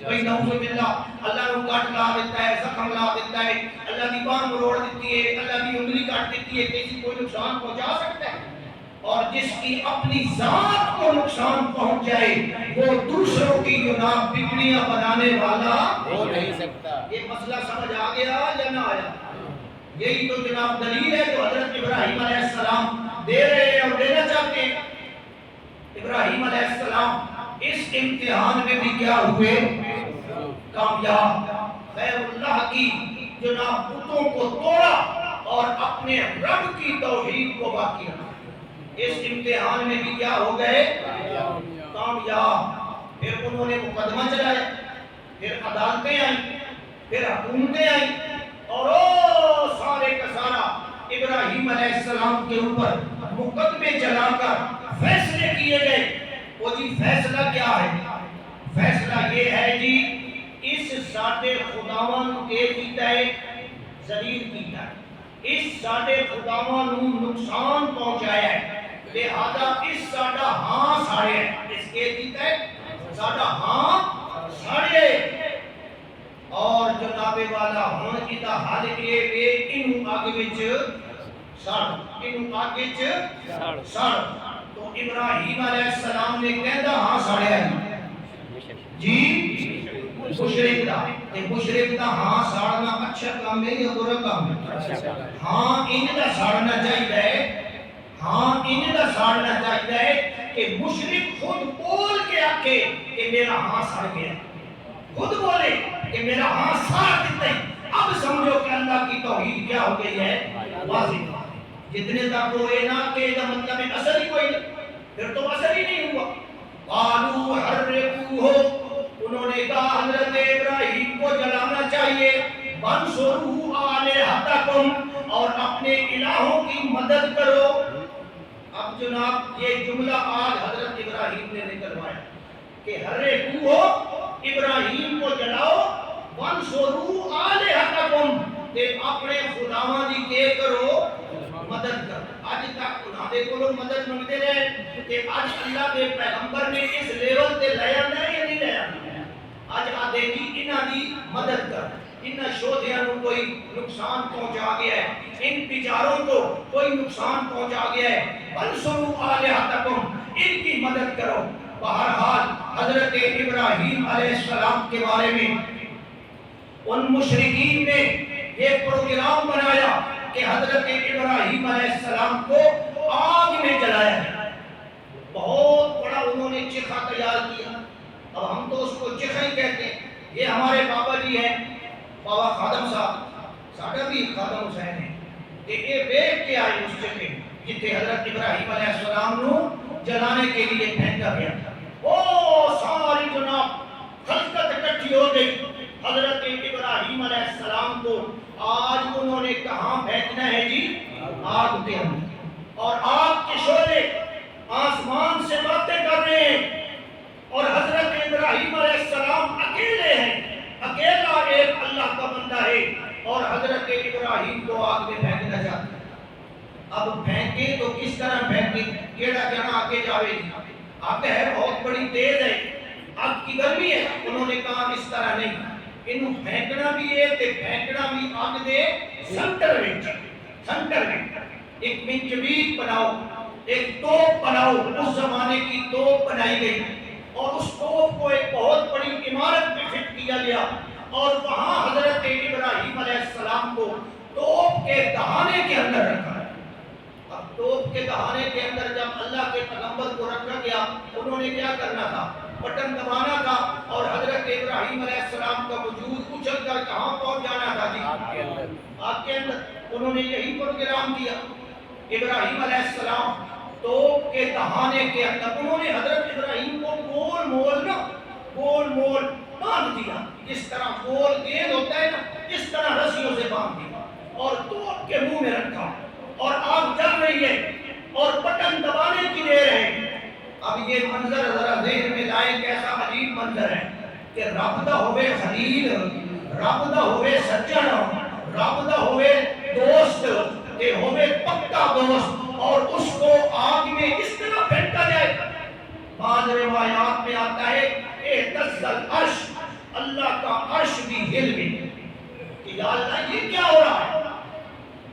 بھئی نعوذ باللہ، اللہ نو کٹ لا دیتا ہے، زخم لا دیتا ہے، اللہ دی بان مروڑ دیتی ہے، اللہ دی انگلی کاٹ دیتی ہے، کسی کوئی نقصان پہنچا سکتا ہے؟ اور جس کی اپنی ذات کو نقصان پہنچ جائے وہ دوسروں کی جناب بگڑیاں بنانے والا ہو نہیں سکتا۔ یہ مسئلہ سمجھ آ گیا یا نہ آیا؟ یہی تو جناب دلیل ہے جو حضرت ابراہیم علیہ السلام دے رہے ہیں اور دینا چاہتے ہیں۔ ابراہیم علیہ السلام اس امتحان میں بھی کیا ہوئے؟ کامیاب۔ غیر اللہ کی جناب بتوں کو توڑا اور اپنے رب کی توحید کو باقی رکھا۔ اس امتحان میں بھی کیا ہو گئے؟ کامیاب۔ پھر انہوں نے مقدمہ چلائے، پھر عدالتیں آئیں، پھر حکومتیں آئیں اور سارے کا سارا ابراہیم علیہ السلام کے اوپر مقدمے چلا کر فیصلے کیے گئے۔ وہ جی فیصلہ کیا ہے؟ فیصلہ یہ ہے جی اس ساڈے خداواں کے کیتا ہے ذلیل کیتا ہے، اس ساڈے خداواں نو نقصان پہنچایا ہے، لہذا اس ساڈا ہاں ساڑے ہے، اس کے کیتا ہے ساڈا ہاں ساڑے، اور جناب والا ہون کیتا حال یہ وے انہوں آگے وچ ساڑ، انہوں آگے وچ ساڑ۔ تو ابراہیم علیہ السلام نے کہتا ہاں ساڑے ہے جی مشرک دا، مشرک دا ہاں ساڑنا اچھا کام ہے یا برا کام ہے؟ ہاں ان دا ساڑنا چاہیے، ہاں ان دا ساڑنا چاہیے کہ مشرک خود بول کے آکے کہ میرا ہاں ساڑ گیا، خود بولے کہ میرا ہاں ساڑ دیتا ہے، اب سمجھو کہ اللہ کی توحید کیا ہو گئی ہے، واضح۔ جتنے تک وہ اعلان کے کا مطلب ہے اثر ہی کوئی نہیں، پھر تو اثر ہی نہیں ہوا۔ قالوا حرقوه، انہوں نے کہا حضرت ابراہیم کو جلانا چاہیے، وانصروا آلہتکم، اور اپنے الہوں کی مدد کرو۔ اب جناب یہ جملہ آج حضرت ابراہیم نے نکلوایا کہ حرقوه، ابراہیم کو جلاؤ، وانصروا آلہتکم، کہ اپنے خداواں دی کے کرو مدد کر۔ آج تک انہاں دے کولوں مدد منگتے رہے کہ آج اللہ دے پیغمبر نے اس لیول تے لے آنا ہے یا نہیں لے آنا؟ آج آدھے جی انہاں دی مدد کر، انہاں شودیاں نو کوئی نقصان پہنچا گیا ہے، ان بیچاروں کو کوئی نقصان پہنچا گیا ہے، وانصروا آلہتکم، ان کی مدد کرو۔ بہرحال حضرت ابراہیم علیہ السلام کے بارے میں ان مشرکین نے یہ پروگرام بنایا کہ حضرت ابراہیم علیہ السلام کو آگ میں جلایا ہے۔ بہت بڑا انہوں نے چکھا تیار کیا، اب ہم تو اس کو چکھا ہی کہتے ہیں۔ یہ ہمارے بابا جی ہیں، بابا خادم صاحب، ساڈا بھی خادم حسین ہے، کہ یہ دیکھ کے آئے اس چکھے جتنے حضرت ابراہیم علیہ السلام نو جلانے کے لیے پھینکا گیا تھا۔ وہ ساری جناب خلقت اکٹھی ہو گئی، حضرت ابراہیم علیہ السلام کو آج انہوں نے کہاں پھینکنا ہے جی؟ آگ کے اندر، اور آگ کے شعلے آسمان سے باتیں کر رہے ہیں، اور حضرت ابراہیم علیہ السلام اکیلے ہیں، اکیلا ایک اللہ کا بندہ ہے، اور حضرت ابراہیم کو آگ میں پھینکنا چاہتا ہے۔ اب پھینکے تو کس طرح پھینکے؟ کیڑا جہاں آگے جاوے گی، آگ ہے بہت بڑی تیز ہے، آگ کی گرمی ہے، انہوں نے کہا اس طرح نہیں، انہوں پھینکنا بھی ہے تے پھینکنا بھی آگ دے سنٹر میں ایک منجبیت بناؤ، ایک توپ بناؤ، اس زمانے کی توپ بنائی گئی، اور اس توپ کو ایک بہت بڑی عمارت میں فٹ کیا گیا، اور وہاں حضرت ابراہیم علیہ السلام کو توپ کے دہانے کے اندر رکھا ہے۔ اب توپ کے دہانے کے اندر جب اللہ کے پیغمبر کو رکھا گیا، انہوں نے کیا کرنا تھا؟ بٹن دبانا تھا، اور حضرت ابراہیم علیہ السلام کا وجود اچھل کر کہاں پہنچ جانا تھا جی؟ آگ کے اندر۔ انہوں نے یہی پروگرام کیا، ابراہیم علیہ السلام توپ کے دہانے کے اندر، انہوں نے حضرت ابراہیم کو گول مول باندھ دیا، جس طرح گول گیند ہوتا ہے نا، اس طرح رسیوں سے باندھ دیا، اور توپ کے منہ میں رکھا، اور آگ جل رہی ہے، اور بٹن دبانے کی دیر ہے۔ اب یہ منظر ذرا ذہن میں لائیں، کیسا عجیب منظر ہے کہ رب دا ہوئے خلیل، رب دا ہوئے سجن، رب دا ہوئے دوست، تے ہوئے پکا دوست، اور اس کو آگ میں اس طرح پھینکا جائے۔ بعض روایات میں آتا ہے اہتز العرش، اللہ کا عرش بھی ہل گئی کہ یا اللہ یہ کیا ہو رہا ہے؟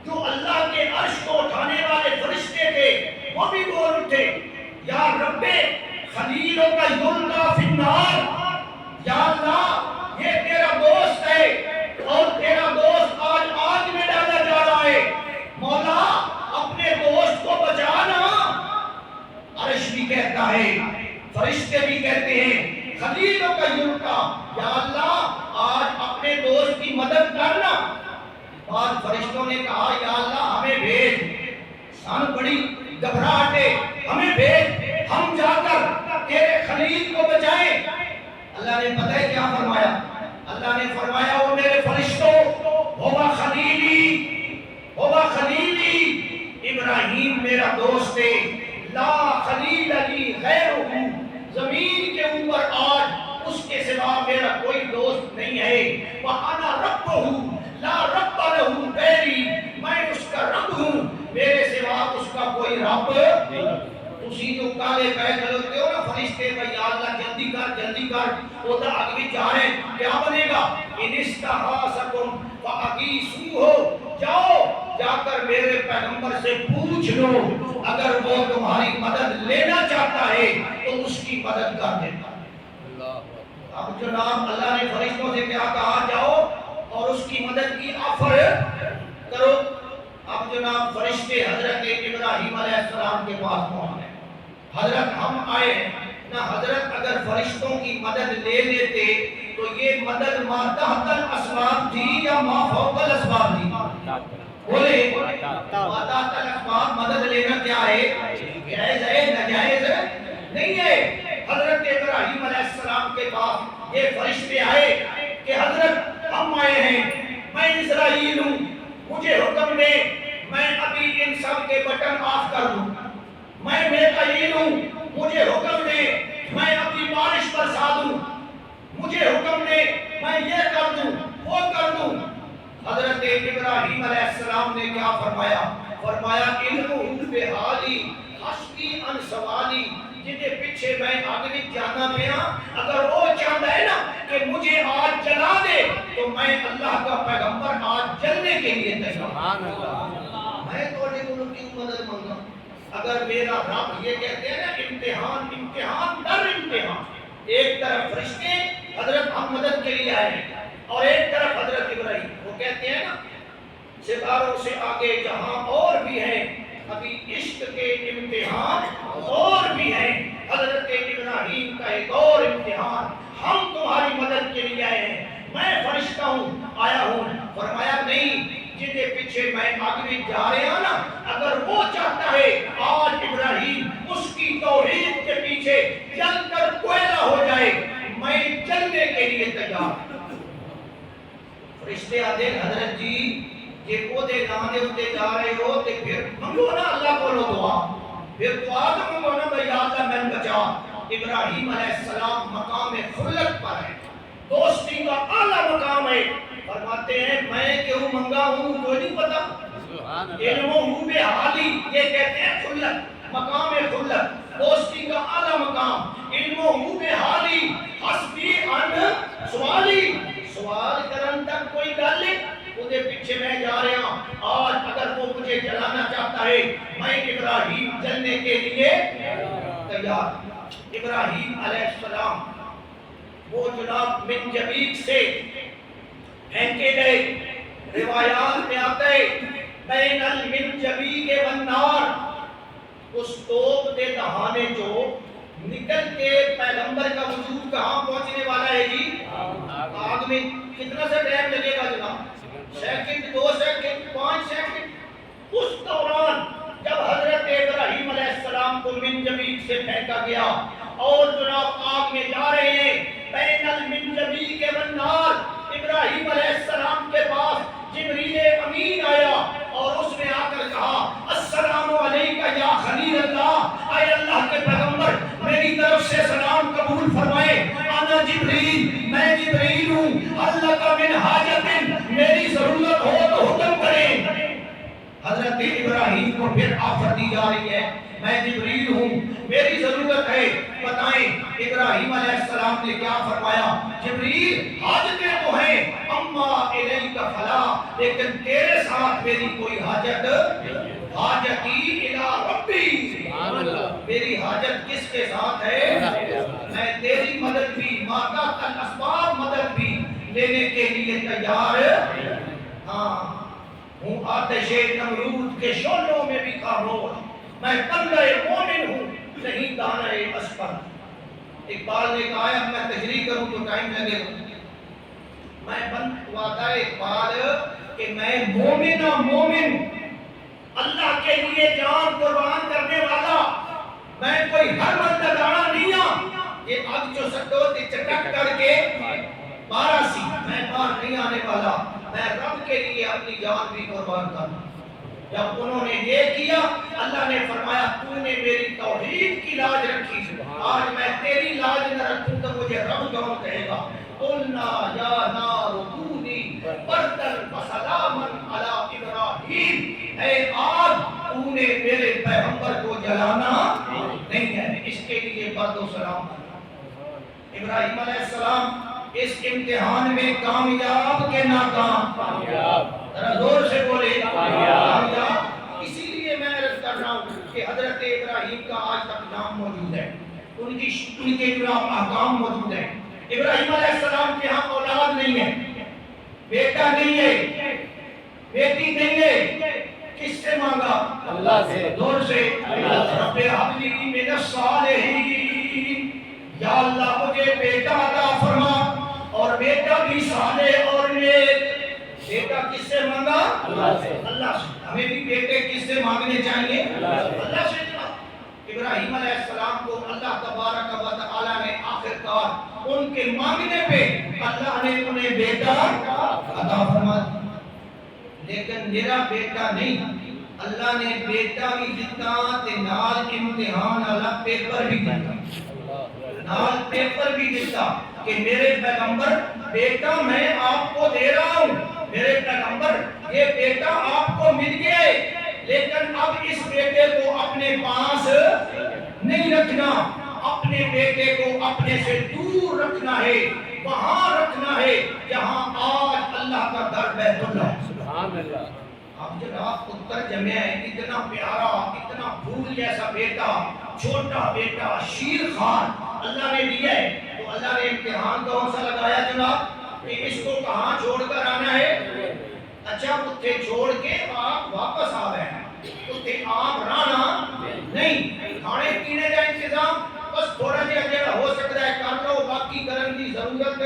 جو اللہ کے عرش کو اٹھانے والے فرشتے تھے وہ بھی بول اٹھے، یا رب خلیلوں کا یلقا فی النار، یا اللہ یہ تیرا دوست ہے اور تیرا دوست آج آگ میں ڈالا جا رہا ہے، مولا اپنے دوست کو بچانا۔ عرش بھی کہتا ہے، فرشتے بھی کہتے ہیں، خلیلوں کا یلقا، یا اللہ آج اپنے دوست کی مدد کرنا۔ بعض فرشتوں نے کہا یا اللہ ہمیں بھیج، سان بڑی گھبراہٹ ہے، ہمیں بھیج، ہم جا کر تیرے خلیل کو بچائیں۔ اللہ نے پتہ ہے کیا فرمایا؟ اللہ نے فرمایا وہ میرے فرشتوں، ہوگا خلیلی، ابراہیم میرا دوست ہے، لا خلیل علی غیرہ، زمین کے اوپر آج اس کے سوا میرا کوئی دوست نہیں ہے، وَأَنَا رَبُّهُ لا رب لہو غیری، میں اس کا رب ہوں، میرے سوا اس کا کوئی رب نہیں۔ تسی جو کالے پہ چلتے ہو نا فرشتے بھائی یا اللہ جلدی کر، وہ تو آگے بھی جا رہے ہیں، کیا بنے گا؟ ان استغاثکم فاغیثوہ، جاؤ جا کر میرے پیغمبر سے پوچھ لو، اگر وہ تمہاری مدد لینا چاہتا ہے تو اس کی مدد کر دیتا۔ اب جناب اللہ نے فرشتوں سے کیا کہا؟ جاؤ اور اس کی مدد کی آفر کرو۔ اب جناب فرشتے حضرت ابراہیم علیہ السلام کے پاس پہنچ گئے، حضرت ہم آئے نہ، حضرت اگر فرشتوں کی مدد لے لیتے تو یہ مدد ما تحت الاسباب تھی یا ما فوق الاسباب تھی؟ بولے ما تحت الاسباب مدد لینا کیا ہے؟ جائز ہے ناجائز ہے؟ نہیں ہے۔ حضرت ابراہیم علیہ السلام کے پاس یہ فرشتے آئے کہ حضرت ہم آئے ہیں، میں اسرائیل ہوں، مجھے حکم دے میں ابھی ان سب کے بٹن آف کر دوں، میں میکائیل ہوں، مجھے حکم دے میں ابھی بارش برسا دوں، مجھے حکم دے میں یہ کر دوں وہ کر دوں۔ حضرت ابراہیم علیہ السلام نے کیا فرمایا؟ فرمایا علمہ بحالی حسبی ان سوالی، جنہیں پیچھے میں آگے جانا پیا، اگر وہ چاہتا ہے نا کہ مجھے آج جلا دے تو میں اللہ کا پیغمبر آج جلنے کے لیے تیار، میں تو ان کی مدد مانگا۔ اگر میرا رب یہ کہتے ہیں نا امتحان امتحان در امتحان، ایک طرف فرشتے حضرت ہم مدد کے لیے آئے ہیں اور ایک طرف حضرت ابراہیم، وہ کہتے ہیں نا ستاروں سے آگے جہاں اور بھی ہیں، ابھی عشق کے امتحان اور بھی ہیں، حضرت ابراہیم کا ایک اور امتحان، ہم تمہاری مدد کے لیے آئے ہیں، میں فرشتہ ہوں آیا ہوں۔ فرمایا نہیں، جنہیں پیچھے میں آگے جا رہے ہیں نا، اگر وہ چاہتا ہے آج ابراہیم اس کی توحید کے پیچھے جل کر کوئلہ ہو جائے، میں جلنے کے لیے تیار۔ فرشتے آدھے حضرت جی یہ پودے لانے ہوتے جا رہے ہو تو پھر منگو نا اللہ کو لو دعا، پھر دعا تو منگو نا بھئی اللہ میں بچا۔ ابراہیم علیہ السلام مقام خلت پر ہے، دوستی کا اعلیٰ مقام ہے، فرماتے ہیں میں کیوں منگا ہوں کوئی نہیں پتا، علمہ بحالی، یہ کہتے ہیں خلت، مقام خلت، دوستی کا اعلیٰ مقام، علمہ بحالی حسبی ان سوالی، سوال کرن تک کوئی گل نہیں، مجھے پیچھے میں جا رہا ہوں، آج اگر وہ مجھے جلانا چاہتا ہے میں ابراہیم جلنے کے لیے تیار۔ ابراہیم علیہ السلام وہ جناب منجبیق سے پھینکے گئے، روایات میں آتا ہے بین المنجبیق والنار، اس توپ دے دہانے جو نکل کے پیغمبر کا وجود کہاں پہنچنے والا ہے جی؟ آگ میں کتنا سے ٹائم لگے گا جناب؟ Second, 2 second, 5 second. اس دوران جب حضرت ابراہیم علیہ السلام کو منجبیق سے پھینکا گیا اور جناب آگ میں جا رہے ہیں، بین المنجبیق والنار، ابراہیم علیہ السلام کے پاس جبریل امین آیا اور اس نے آ کر کہا السلام علیکہ یا خلیل اللہ، اے اللہ کے پیغمبر میری طرف سے سلام قبول فرمائے، انا جبریل، میں جبریل ہوں، اللہ کا من حاجت، میری ضرورت ہو تو حکم کریں۔ حضرت ابراہیم کو پھر آفر دی جا رہی ہے، میں جبریل ہوں، میری ضرورت ہے، بتائیں۔ ابراہیم علیہ السلام نے کیا فرمایا؟ جبریل حاجتیں تو ہیں، اما الیک فلا، لیکن تیرے ساتھ میری کوئی حاجت، حاجتی الی ربی، میری حاجت کس کے ساتھ ہے؟ میں تیری مدد بھی، ماتا الاسباب مدد بھی لینے کے لیے تیار ہاں ہوں، آتش نمرود کے شعلوں میں بھی خاموش، میں بندہ مومن ہوں نہیں دانہ اسپر۔ اقبال نے کہا ہے اب میں تشریح کروں تو ٹائم لگے گا، میں بند وعدہ اقبال کہ میں مومن اللہ کے لیے جان قربان کرنے والا، میں کوئی ہر بندہ دانا نہیں ہوں، یہ اب جو سکو چٹک کر کے 12 سی میں باہر نہیں آنے والا، میں رب کے لیے اپنی جان بھی قربان کروں۔ جب انہوں نے یہ کیا اللہ نے فرمایا تو نے میری توحید کی لاج رکھی، آج میں تیری لاج نہ رکھوں تو مجھے رب کون کہے گا؟ قلنا یا نار کونی بردا وسلاما علی ابراہیم، اے آگ تو نے میرے پیغمبر کو جلانا نہیں ہے، اس کے لیے برد و سلام۔ ابراہیم علیہ السلام اس امتحان میں کامیاب کے ناکام؟ کامیاب، ذرا زور سے بولے کامیاب۔ اسی لیے میں عرض کر رہا ہوں کہ حضرت ابراہیم کا آج تک نام موجود ہے، ان کے جناب احکام موجود ہیں۔ ابراہیم علیہ السلام کے ہاں اولاد نہیں ہے، بیٹا نہیں ہے، بیٹی نہیں ہے، کس سے مانگا؟ اللہ سے، زور سے، رب ہب لی من الصالحین، یا اللہ مجھے بیٹا عطا فرما اور اللہ سے. ہمیں بھی بیٹے کس سے مانگنے چاہیے؟ اللہ سے. ابراہیم علیہ السلام کو اللہ تبارک و تعالی نے آخر کار ان کے مانگنے پہ اللہ نے انہیں بیٹا عطا فرما دیا. لیکن میرا بیٹا نہیں, اللہ نے بیٹا بھی دیتا تے نال امتحان والا پیپر بھی دیتا, نال پیپر بھی دیتا کہ میرے پیغمبر بیٹا میں آپ کو دے رہا ہوں, میرے پیغمبر یہ بیٹا آپ کو مل گیا ہے, لیکن اب اس بیٹے کو اپنے پاس نہیں رکھنا, اپنے بیٹے کو اپنے سے دور رکھنا ہے, وہاں رکھنا ہے جہاں آج اللہ کا گھر بیت اللہ ہے. سبحان اللہ. اب جناب پتر جمع ہے, اتنا پیارا, اتنا پھول جیسا بیٹا, چھوٹا بیٹا, شیر خان اللہ نے دیا ہے. تو اللہ نے امتحان کون سا لگایا جناب کہ اس کو کہاں چھوڑ کر آنا ہے؟ اچھا اتھے چھوڑ کے آپ واپس آ گئے ہیں, اتھے آپ رانا نہیں, کھانے پینے کا انتظام بس تھوڑا جہا ہو سکتا ہے کر لو, باقی کرنے کی ضرورت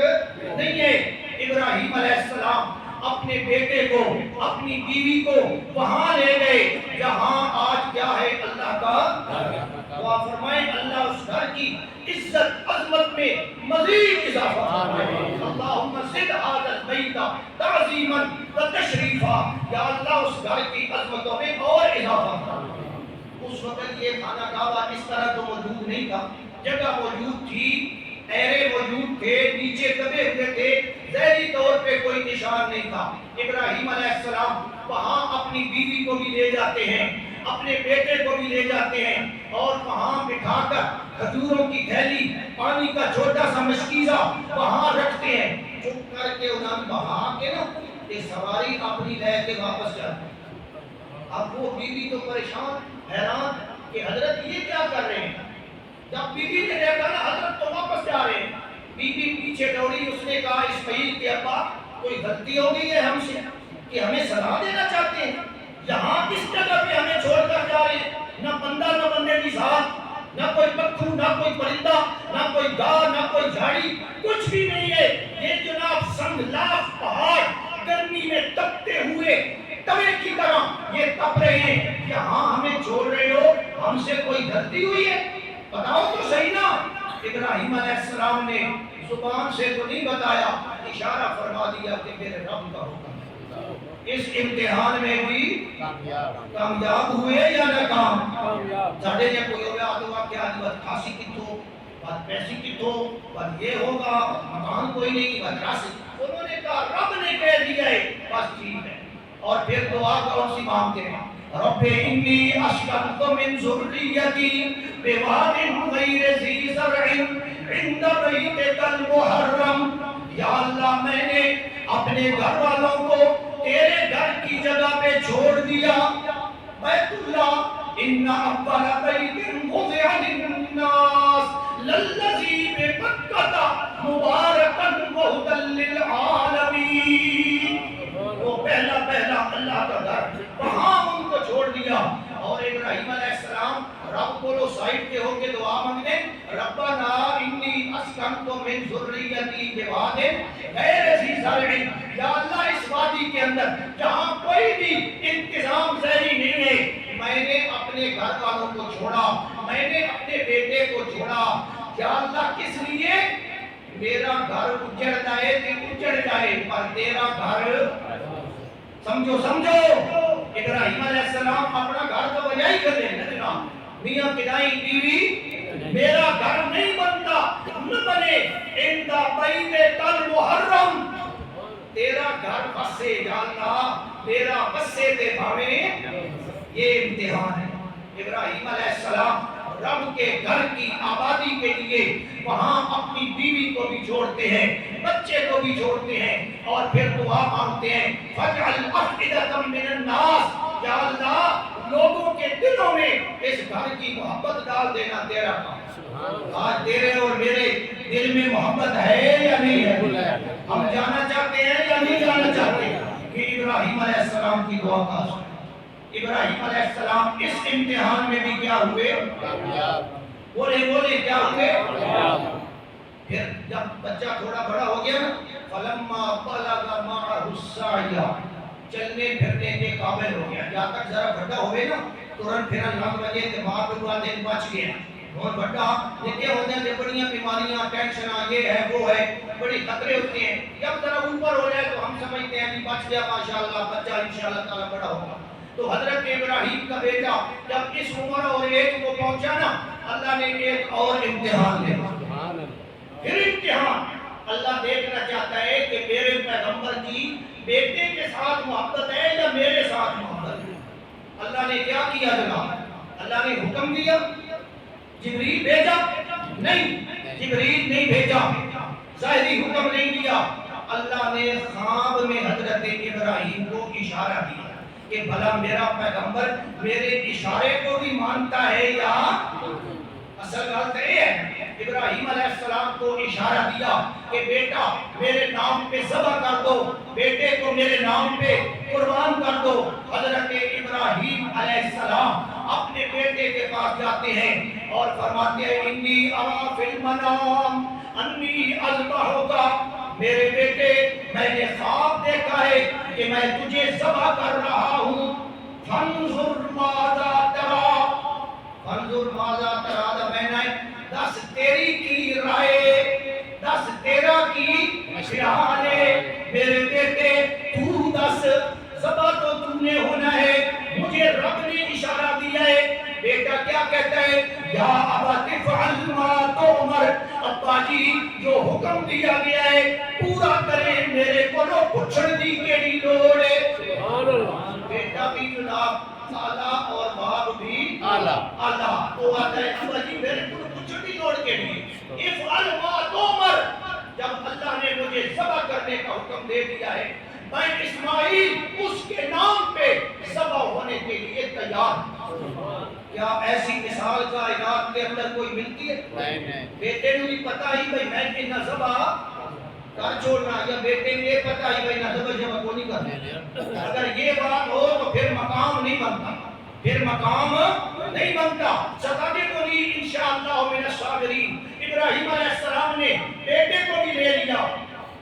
نہیں ہے. ابراہیم علیہ السلام اپنے بیٹے کو, اپنی بیوی کو وہاں لے گئے جہاں آج کیا ہے اللہ کا دعا فرمائے اللہ اس گھر کی عزت عظمت میں مزید اضافہ فرمائے. اللہم زد ھذا البیت تعظیما وتشریفا, یا اللہ اس گھر کی عظمتوں میں اور اضافہ فرمائے. اس وقت یہ خانہ کعبہ اس طرح تو موجود نہیں تھا, جگہ موجود تھی, ایرے موجود تھے, نیچے دبے ہوئے تھے, ظاہری طور پہ کوئی نشان نہیں تھا. ابراہیم علیہ السلام وہاں اپنی بیوی کو بھی لے جاتے ہیں, اپنے بیٹے کو بھی لے جاتے ہیں, اور وہاں بٹھا کر کھجوروں کی تھیلی, پانی کا چھوٹا سا مشکیزہ وہاں رکھتے ہیں. چپ کر کے انہوں بہا کے نا یہ سواری اپنی لے کے واپس جاتے ہیں. اب وہ بیوی تو پریشان, حیران کہ حضرت یہ کیا کر رہے ہیں. جب بیوی نے دیکھا نا حضرت تو واپس جا رہے ہیں, بیوی پیچھے دوڑی, اس نے کہا اسماعیل کے ابا کوئی غلطی ہو گئی ہے ہم سے کہ ہمیں سزا دینا چاہتے ہیں, یہاں اس جگہ پہ ہمیں چھوڑ کر جا رہے ہیں, نہ بندہ نہ بندے کی ذات, نہ کوئی پکھو, نہ کوئی پرندہ, نہ کوئی گاہ, نہ کوئی جھاڑی, کچھ بھی نہیں ہے. یہ جناب سنگلاخ پہاڑ گرمی میں تپتے ہوئے توے کی طرح یہ تپ رہے ہیں, یہاں ہمیں چھوڑ رہے ہو, ہم سے کوئی غلطی ہوئی ہے, بتاؤ تو صحیح نا. ابراہیم علیہ السلام نے زبان سے تو نہیں بتایا, اشارہ فرما دیا کہ میرے رب کا حکم. اس امتحان میں بھی کامیاب ہوئے یا ناکام؟ ساڑھے جب کوئی ہوگا تو آپ کیا بات کھاسی کتوں, بات پیسی کتوں, بات یہ ہوگا, مکان کوئی نہیں, بات راسی. انہوں نے کہا رب نے کہہ دیا ہے, بس ٹھیک ہے. اور پھر دعا کون سی مانگتے ہیں؟ رب انی اسکنت من ذریتی بواد غیر ذی زرع عند بیتک المحرم. یا اللہ میں نے اپنے گھر والوں کو تیرے گھر کی جگہ پہ چھوڑ دیا, بیت اللہ, ان اول بیت وضع للناس للذی ببکۃ مبارکا وہدی للعالمین. وہ پہلا اللہ کا گھر, وہاں ان کو چھوڑ دیا. اور ابراہیم علیہ السلام رب کو سائڈ کے ہو کے دعا مانگنے, ربنا انی اسکنت من ذریتی بواد غیر ذی زرع, یا اللہ اس وادی کے اندر جہاں کوئی بھی انتظام ظاہری نہیں ہے, میں نے اپنے گھر والوں کو چھوڑا, میں نے اپنے بیٹے کو چھوڑا. یا اللہ کس لیے؟ میرا گھر اجڑ جائے کہ اجڑ جائے, پر تیرا گھر سمجھو. ابراہیم علیہ السلام اپنا گھر تو بجا ہی کر لیں نا, میاں کدائی بیوی, میرا گھر نہیں بنتا, نہ بنے عند بیتک المحرم, تیرا گھر بسے یا اللہ, تیرا بسے تے بھاویں. یہ امتحان ہے. ابراہیم علیہ السلام رب کے گھر کی آبادی کے لیے وہاں اپنی بیوی کو بھی چھوڑتے ہیں, بچے کو بھی چھوڑتے ہیں, اور پھر دعا مانگتے ہیں فَاجْعَلْ أَفْئِدَةً مِّنَ النَّاسِ, یا اللہ لوگوں کے دلوں میں اس گھر کی محبت ڈال دینا تیرا کام. آج تیرے اور میرے دل میں محبت ہے یا نہیں ہے؟ ہم جانا چاہتے ہیں یا نہیں جانا چاہتے؟ کہ ابراہیم علیہ السلام کی دعا کا اثر. ابراہیم علیہ السلام اس امتحان میں بھی کیا ہوئے؟ بولے کیا ہوئے؟ پھر جب بچہ تھوڑا بڑا ہو گیا, فَلَمَّا بَلَغَ مَعَهُ السَّعْيَ, چلنے پھرنے کے قابل ہو گیا. جہاں تک ذرا بڑا ہوئے نا ترن پھرن لگ بجے تے ماں پہ دعا دن بچ گیا. اور بڑا نکے ہوتے ہیں بڑیاں بیماریاں ٹینشن یہ ہے وہ ہے بڑی خطرے ہوتے ہیں. جب ذرا اوپر ہو جائے تو ہم سمجھتے ہیں کہ بچ گیا ماشاءاللہ بچہ انشاءاللہ تعالی بڑا ہوگا. تو حضرت ابراہیم کا بیٹا جب اس عمر اور ایج کو پہنچا نا اللہ نے ایک اور امتحان دیا. پھر امتحان اللہ دیکھنا چاہتا ہے کہ میرے پیغمبر کی بیٹے کے ساتھ محبت ہے یا میرے ساتھ محبت ہے. اللہ نے کیا کیا جناب؟ اللہ نے حکم دیا جبریل بھیجا؟ نہیں، جبریل نہیں بھیجا، ظاہری حکم نہیں دیا. اللہ نے خواب میں حضرت ابراہیم کو اشارہ دیا کہ بھلا میرا پیغمبر میرے اشارے کو بھی مانتا ہے یا اصل بات یہ ہے. ابراہیم علیہ السلام کو اشارہ دیا کہ بیٹا میرے نام پہ ذبح کر دو، بیٹے کو میرے نام پہ قربان کر دو. حضرت ابراہیم علیہ السلام اپنے بیٹے کے پاس جاتے ہیں اور فرماتے ہیں انی ارا فی المنام انی اذبحک، میرے بیٹے میں نے خواب دیکھا ہے کہ میں تجھے ذبح کر رہا ہوں. فانظر ماذا ترى، فانظر ماذا ترى میں نے دس تیری کی رائے، دس تیرا کی خیال ہے. میرے بیٹے تو دس ذبح تو تم نے ہونا ہے، مجھے رب نے اشارہ دیا ہے. بیٹا کیا کہتا ہے؟ یا ابا تفعل ما تؤمر، ابا جی جو حکم دیا گیا ہے پورا کریں، میرے کو نو پچھڑ دی کیڑی لوڑ ہے. سبحان اللہ. بیٹا بھی جناب اعلیٰ اور باپ بھی اعلیٰ. تو آتا ہے ابا جی میرے کو پچھڑ دی لوڑ کے لیے افعل ما تؤمر. جب اللہ نے مجھے ذبح کرنے کا حکم دے دیا ہے میں اسماعیل اس کے نام پہ ذبح ہونے کے لیے تیار. کیا ایسی مثال کائنات کے اندر کوئی ملتی ہے؟ نہیں. بیٹے نے بھی پتا ہی بھائی میں کہ نہ ذبح کر چھوڑنا، یا بیٹے نے یہ پتا ہی بھائی نہ ذبح جب کو نہیں کرنا. اگر یہ بات ہو تو پھر مقام نہیں بنتا، پھر مقام نہیں بنتا. ستجدنی انشاءاللہ من الصابرین. ابراہیم علیہ السلام نے بیٹے کو بھی لے لیا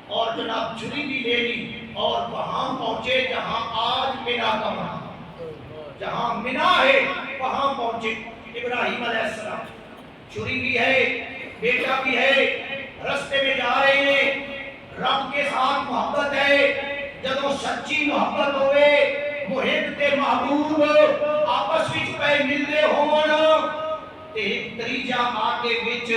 اور جناب چھری بھی لے لی اور وہاں پہنچے جہاں آج منا کا مقام، جہاں منا ہے وہاں پہنچے ابراہیم علیہ السلام. چھری بھی ہے، بیٹا بھی ہے، رستے میں جا رہے ہیں. رب کے ساتھ محبت ہے. جدوں سچی محبت ہوئے محب تے محبوب آپس وچ پہ ملدے ہون تے ایک طریقہ آ کے وچ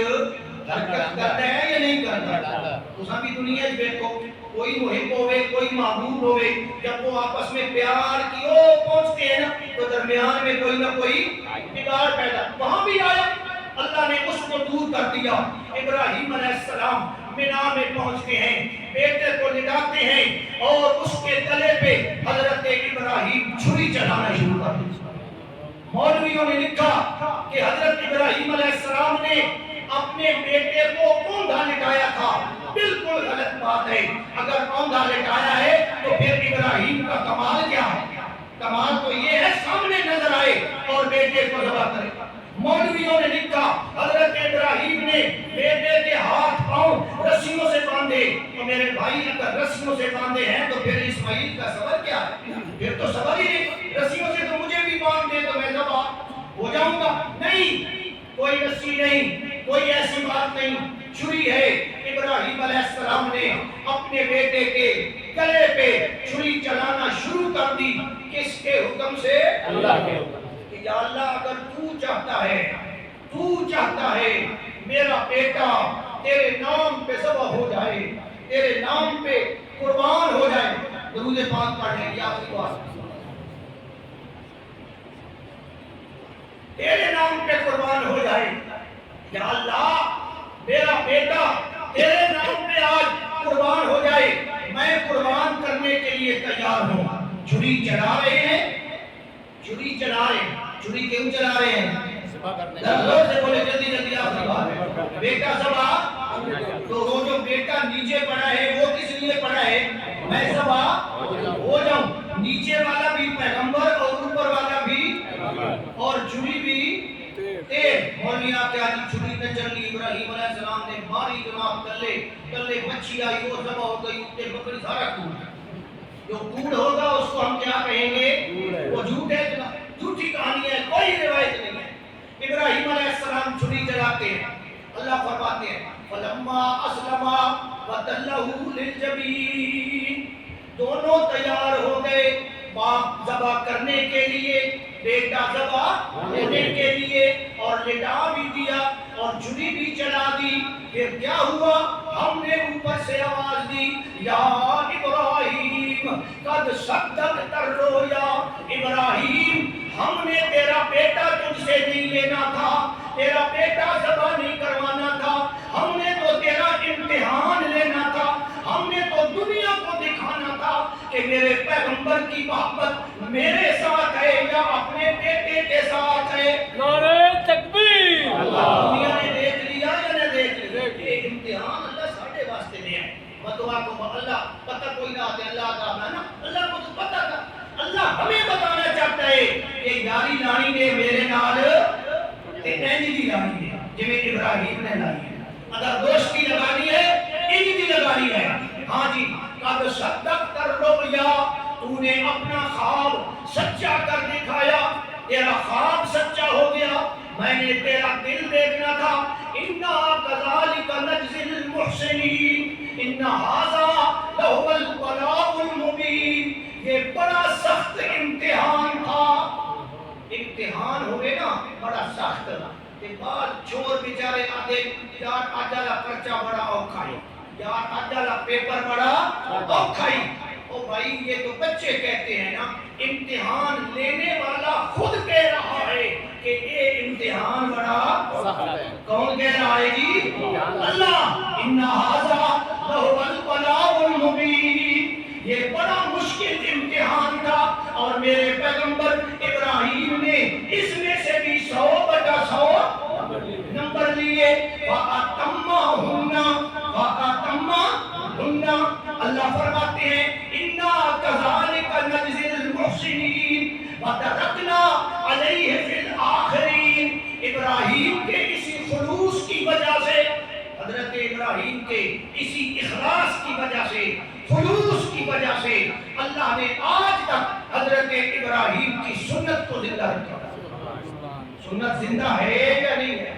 حرکت کرتا ہے یا نہیں کرتا؟ تساں بھی دنیا وچ دیکھو کوئی محب ہوئے کوئی محبوب ہوئے جب وہ آپس میں پیار کی او پہنچتے ہیں نا تو درمیان میں کوئی نہ کوئی بگاڑ پیدا. وہاں بھی آیا اللہ نے اس کو دور کر دیا. ابراہیم علیہ السلام منا میں پہنچتے ہیں، بیٹے کو لٹاتے ہیں اور اس کے گلے پہ حضرت ابراہیم چھری چلانا شروع کر دی. مولویوں نے لکھا کہ حضرت ابراہیم علیہ السلام نے اپنے بیٹے کو اوندھا لٹایا تھا. بالکل غلط بات ہے. اگر اوندھا لٹایا ہے تو پھر ابراہیم کا کمال کیا ہے؟ کمال تو یہ ہے سامنے نظر آئے اور بیٹے کو ذبح کرے. مولویوں نے لکھا حضرت ابراہیم نے بیٹے کے ہاتھ پاؤں رسیوں سے باندھے. تو میرے بھائی اگر رسیوں سے باندھے ہیں تو پھر اسماعیل کا صبر کیا ہے؟ پھر تو صبر ہی نہیں. رسیوں سے تو مجھے بھی باندھ دے تو میں ذبح ہو جاؤں گا. نہیں، کوئی رسی نہیں، کوئی ایسی بات نہیں. چھری ہے. ابراہیم علیہ السلام نے اپنے بیٹے کے گلے پہ چھری چلانا شروع کر دی. کس کے حکم سے؟ اللہ کے حکم. یا اللہ اگر تو چاہتا ہے میرا بیٹا تیرے نام پہ ذبح ہو جائے، تیرے نام پہ قربان ہو جائے. درود پاک پڑھ لیں یا تیرے نام پہ قربان ہو جائے. یا اللہ میرا بیٹا تیرے نام پہ آج قربان ہو جائے، میں قربان کرنے کے لیے تیار ہوں. چھری چلا رہے ہیں، چھری چلا رہے ہیں. چھری کیوں چلا رہے ہیں؟ زور سے بولے جلدی جلدی آپ کی بات. بیٹا ذبح تو وہ جو بیٹا نیچے پڑا ہے وہ کس لیے پڑا ہے؟ میں ذبح ہو جاؤں. نیچے والا بھی پیغمبر اور اوپر والا بھی، اور چھری بھی تیز. مولویاں کیا جی چھری نہ چلی. ابراہیم علیہ السلام نے ماری جناب کلے کلے مچھی آئی وہ ذبح ہو گئی. اٹھے بکری سارا کھول جو کوڑ ہوگا اس کو ہم کیا کہیں گے؟ وہ جھوٹ ہے، جھوٹی کہانی ہے، کوئی روایت نہیں ہے۔ ابراہیم علیہ السلام چھری چلاتے ہیں، اللہ فرماتے ہیں فلما اسلم وتلہ للجبین، دونوں تیار ہو گئے باپ ذبح کرنے کے لیے، بیٹا ذبح ہونے کے لیے، اور لٹا بھی دیا اور چھری بھی چلا دی۔ پھر کیا ہوا؟ ہم نے اوپر سے آواز دی یا ابراہیم قد صدقت الرؤیا، ابراہیم ہم نے تیرا بیٹا تجھ سے نہیں لینا تھا، تیرا بیٹا ذبح نہیں کروانا تھا، ہم نے تو تیرا امتحان لینا تھا، ہم نے تو دنیا کو دکھانا تھا کہ میرے پیغمبر کی محبت میرے ساتھ ہے یا اپنے بیٹے کے ساتھ ہے۔ نعرہ تکبیر! دنیا نے دیکھ لیا یا نہ دیکھ لیا؟ یہ امتحان اللہ ساڑھے واسطے لے آئے۔ مدعا کو اللہ پتہ کوئی نہ آتے، اللہ کا نا اللہ کو تو پتہ تھا، اللہ ہمیں بتانا چاہتا ہے کہ یاری لانی نے میرے نال تے انج دی لانی ہے جویں ابراہیم نے لائی ہے، اگر دوستی لگانی ہے انج دی لگانی ہے۔ ہاں جی، قد صدقت الرؤیا، تو نے اپنا خواب سچا کر دکھایا، تیرا خواب سچا ہو گیا، میں نے تیرا دل دیکھنا تھا۔ انا کذالک نجزی المحسنین ان ھذا لہو البلاء المبین، یہ بڑا سخت امتحان تھا۔ امتحان ہوئے نا بڑا سخت، تے بعد چور بیچارے آتے یار آج والا پرچہ بڑا اوکھا ہے، یار آج والا پیپر بڑا اوکھا ہے۔ او بھائی یہ تو بچے کہتے ہیں نا، امتحان لینے والا خود کہہ رہا ہے کہ یہ امتحان بڑا سخت ہے۔ کون کہہ رہا ہے جی؟ اللہ۔ ان ھذا لہو البلاء المبین، یہ بڑا مشکل امتحان تھا، اور میرے پیغمبر ابراہیم نے اس میں سے بھی 100/100 نمبر لیے۔ وَأَتَمَّهُنَّ اللہ فرماتے ہیں اِنَّا كَذَلِكَ نَجْزِي الْمُحْسِنِينَ وَتَرَكْنَا عَلَيْهِ فِي الْآخِرِينَ، ابراہیم کے اسی خلوص کی وجہ سے، حضرت ابراہیم کے اسی اخلاص کی وجہ سے، خلوص کی وجہ سے اللہ نے آج تک حضرت ابراہیم کی سنت کو زندہ رکھا۔ سنت زندہ ہے یا نہیں ہے؟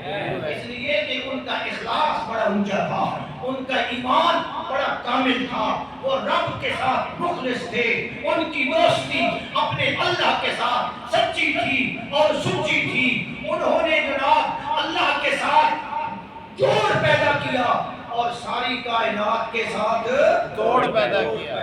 اس لیے کہ ان کا اخلاص بڑا اونچا تھا، ان کا ایمان بڑا کامل تھا، وہ رب کے ساتھ مخلص تھے، ان کی دوستی اپنے اللہ کے ساتھ سچی تھی اور سچی تھی۔ انہوں نے جناب اللہ کے ساتھ جوڑ پیدا کیا اور ساری کائنات کے ساتھ توڑ پیدا کیا۔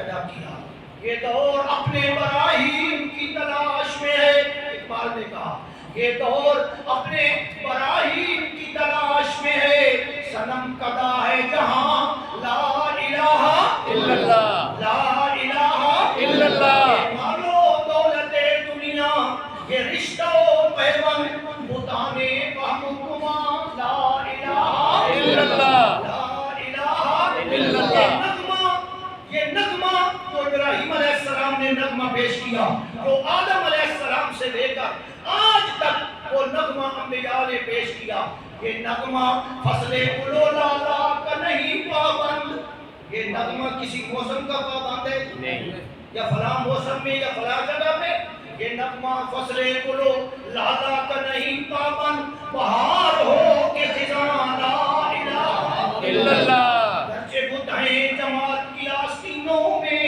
یہ دور اپنے براہین کی تلاش میں ہے، اقبال نے کہا یہ دور اپنے براہین کی تلاش میں ہے، صنم کدا ہے جہاں لا الہ الا اللہ، لا الہ الا اللہ، یہ مالو دولت دنیا، یہ رشتہ و پیوند بتانے فہمکما لا الہ الا اللہ، لا الہ الا اللہ۔ یہ نغمہ جو ابراہیم علیہ السلام نے نغمہ پیش کیا، جو آدم علیہ السلام سے لے کر آج تک وہ نغمہ انبیاء نے پیش کیا، یہ نغمہ فصل گلو لالا کا نہیں پابند، یہ نغمہ کسی موسم کا پابند ہے نہیں، یا فلاں موسم میں یا فلاں جگہ میں، یہ نغمہ فصل گلو لالا کا نہیں پابند، بہار ہو کہ خزاں لا الہ الا اللہ، اگرچہ بدھائیں جماعت کی آستینوں میں،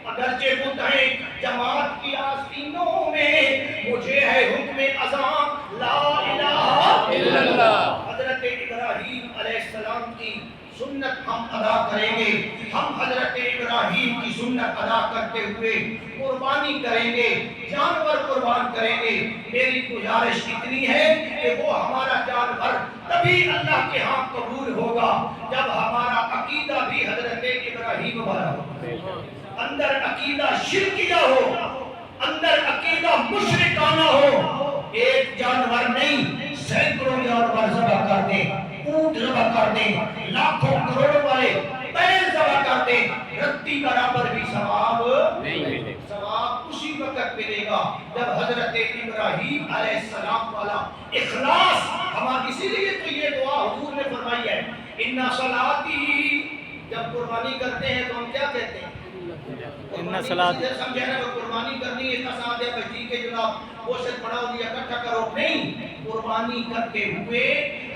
اگرچہ بدھائیں جماعت کی آستینوں میں، مجھے ہے حکم اذان لا الہ الا اللہ۔ حضرت ابراہیم علیہ السلام کی سنت ہم ادا کریں گے، ہم حضرت ابراہیم کی سنت ادا کرتے ہوئے قربانی کریں گے، جانور قربان کریں گے۔ میری گزارش اتنی ہے کہ وہ ہمارا جانور تبھی اللہ کے ہاں قبول ہوگا جب ہمارا عقیدہ بھی حضرت ابراہیم والا ہو، اندر عقیدہ شرکیہ ہو، اندر عقیدہ مشرکانہ ہو۔ ایک جانور نہیں، سینکڑوں جانور ذبح کر دیں، اونٹ ذبح کر دیں، لاکھوں کروڑوں والے بیل ذبح کر دیں، رتی برابر بھی ثواب نہیں ملے۔ ثواب اسی وقت ملے گا جب حضرت ابراہیم علیہ السلام والا اخلاص ہمارا، اسی لیے تو یہ دعا حضور نے فرمائی ہے اِنَّ صَلَاتِي، جب قربانی کرتے ہیں تو ہم کیا کہتے ہیں؟ ان صلاۃ سمجھے نا قربانی کرنی ہے کسا دے بچی کے جناب گوشت بڑھاؤ دیا اکٹھا کرو، نہیں، قربانی کرتے ہوئے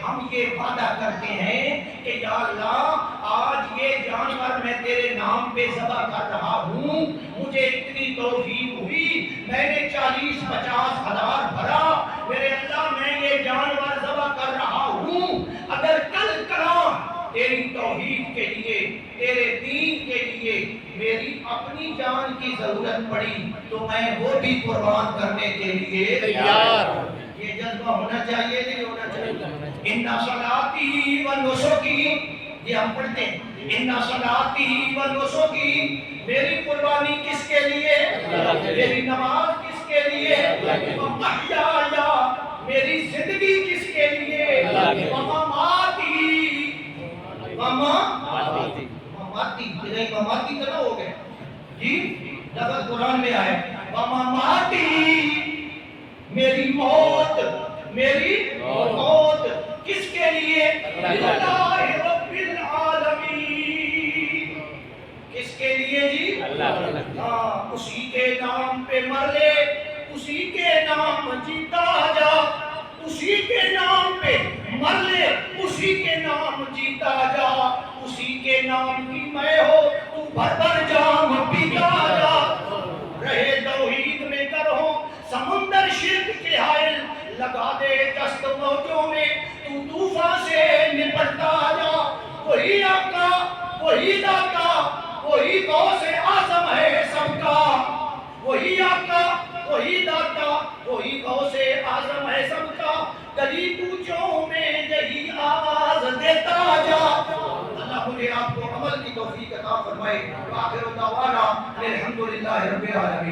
ہم یہ وعدہ کرتے ہیں کہ یا اللہ آج یہ جانور میں تیرے نام پہ ذبح کر رہا ہوں، مجھے اتنی توفیق ہوئی، میں نے 40-50 ہزار بھرا، میرے اللہ میں یہ جانور ذبح کر رہا ہوں، اگر کل کلام تیری توحید کے لیے، تیرے دین کے لیے میری اپنی جان کی ضرورت پڑی تو میں وہ بھی قربان کرنے کے لیے تیار ہوں۔ یہ جذبہ ہونا چاہیے نہیں ہونا چاہیے؟ اِنَّ صَلَاتِي وَنُسُكِي، یہ ہم پڑھتے ہیں، اِنَّ صَلَاتِي وَنُسُكِي، میری قربانی کس کے لیے؟ میری نماز کس کے لیے؟ وَمَحْيَايَ، میری زندگی کس کے لیے؟ وَمَمَاتِي، مماتی تیرے مماتی تو نہ ہو گئے جی، لفظ قرآن میں آئے مماتی، میری موت، میری موت کس کے لیے؟ اللہ رب العالمین، کس کے لیے جی؟ ہاں، اسی کے نام پہ مر لے، اسی کے نام جیتا جا، اسی کے نام پہ مر لے، اسی کے نام جیتا جا، اسی کے نام کی میں ہو تو بھر بھر جام پیتا جا، رہے توحید میں کرو سمندر شرک کے حائل، لگا دے دست موجوں میں تو طوفان سے نپٹتا جا، وہی آقا، وہی داتا، وہی غوث اعظم ہے سب کا، وہی آقا، وہی داتا، وہی غوث اعظم ہے سب کا، گلی کوچوں میں یہی آواز دیتا جا۔ اللہ مجھے آپ کو عمل کی توفیق عطا فرمائے۔ وآخر دعوانا الحمدللہ رب العالمین۔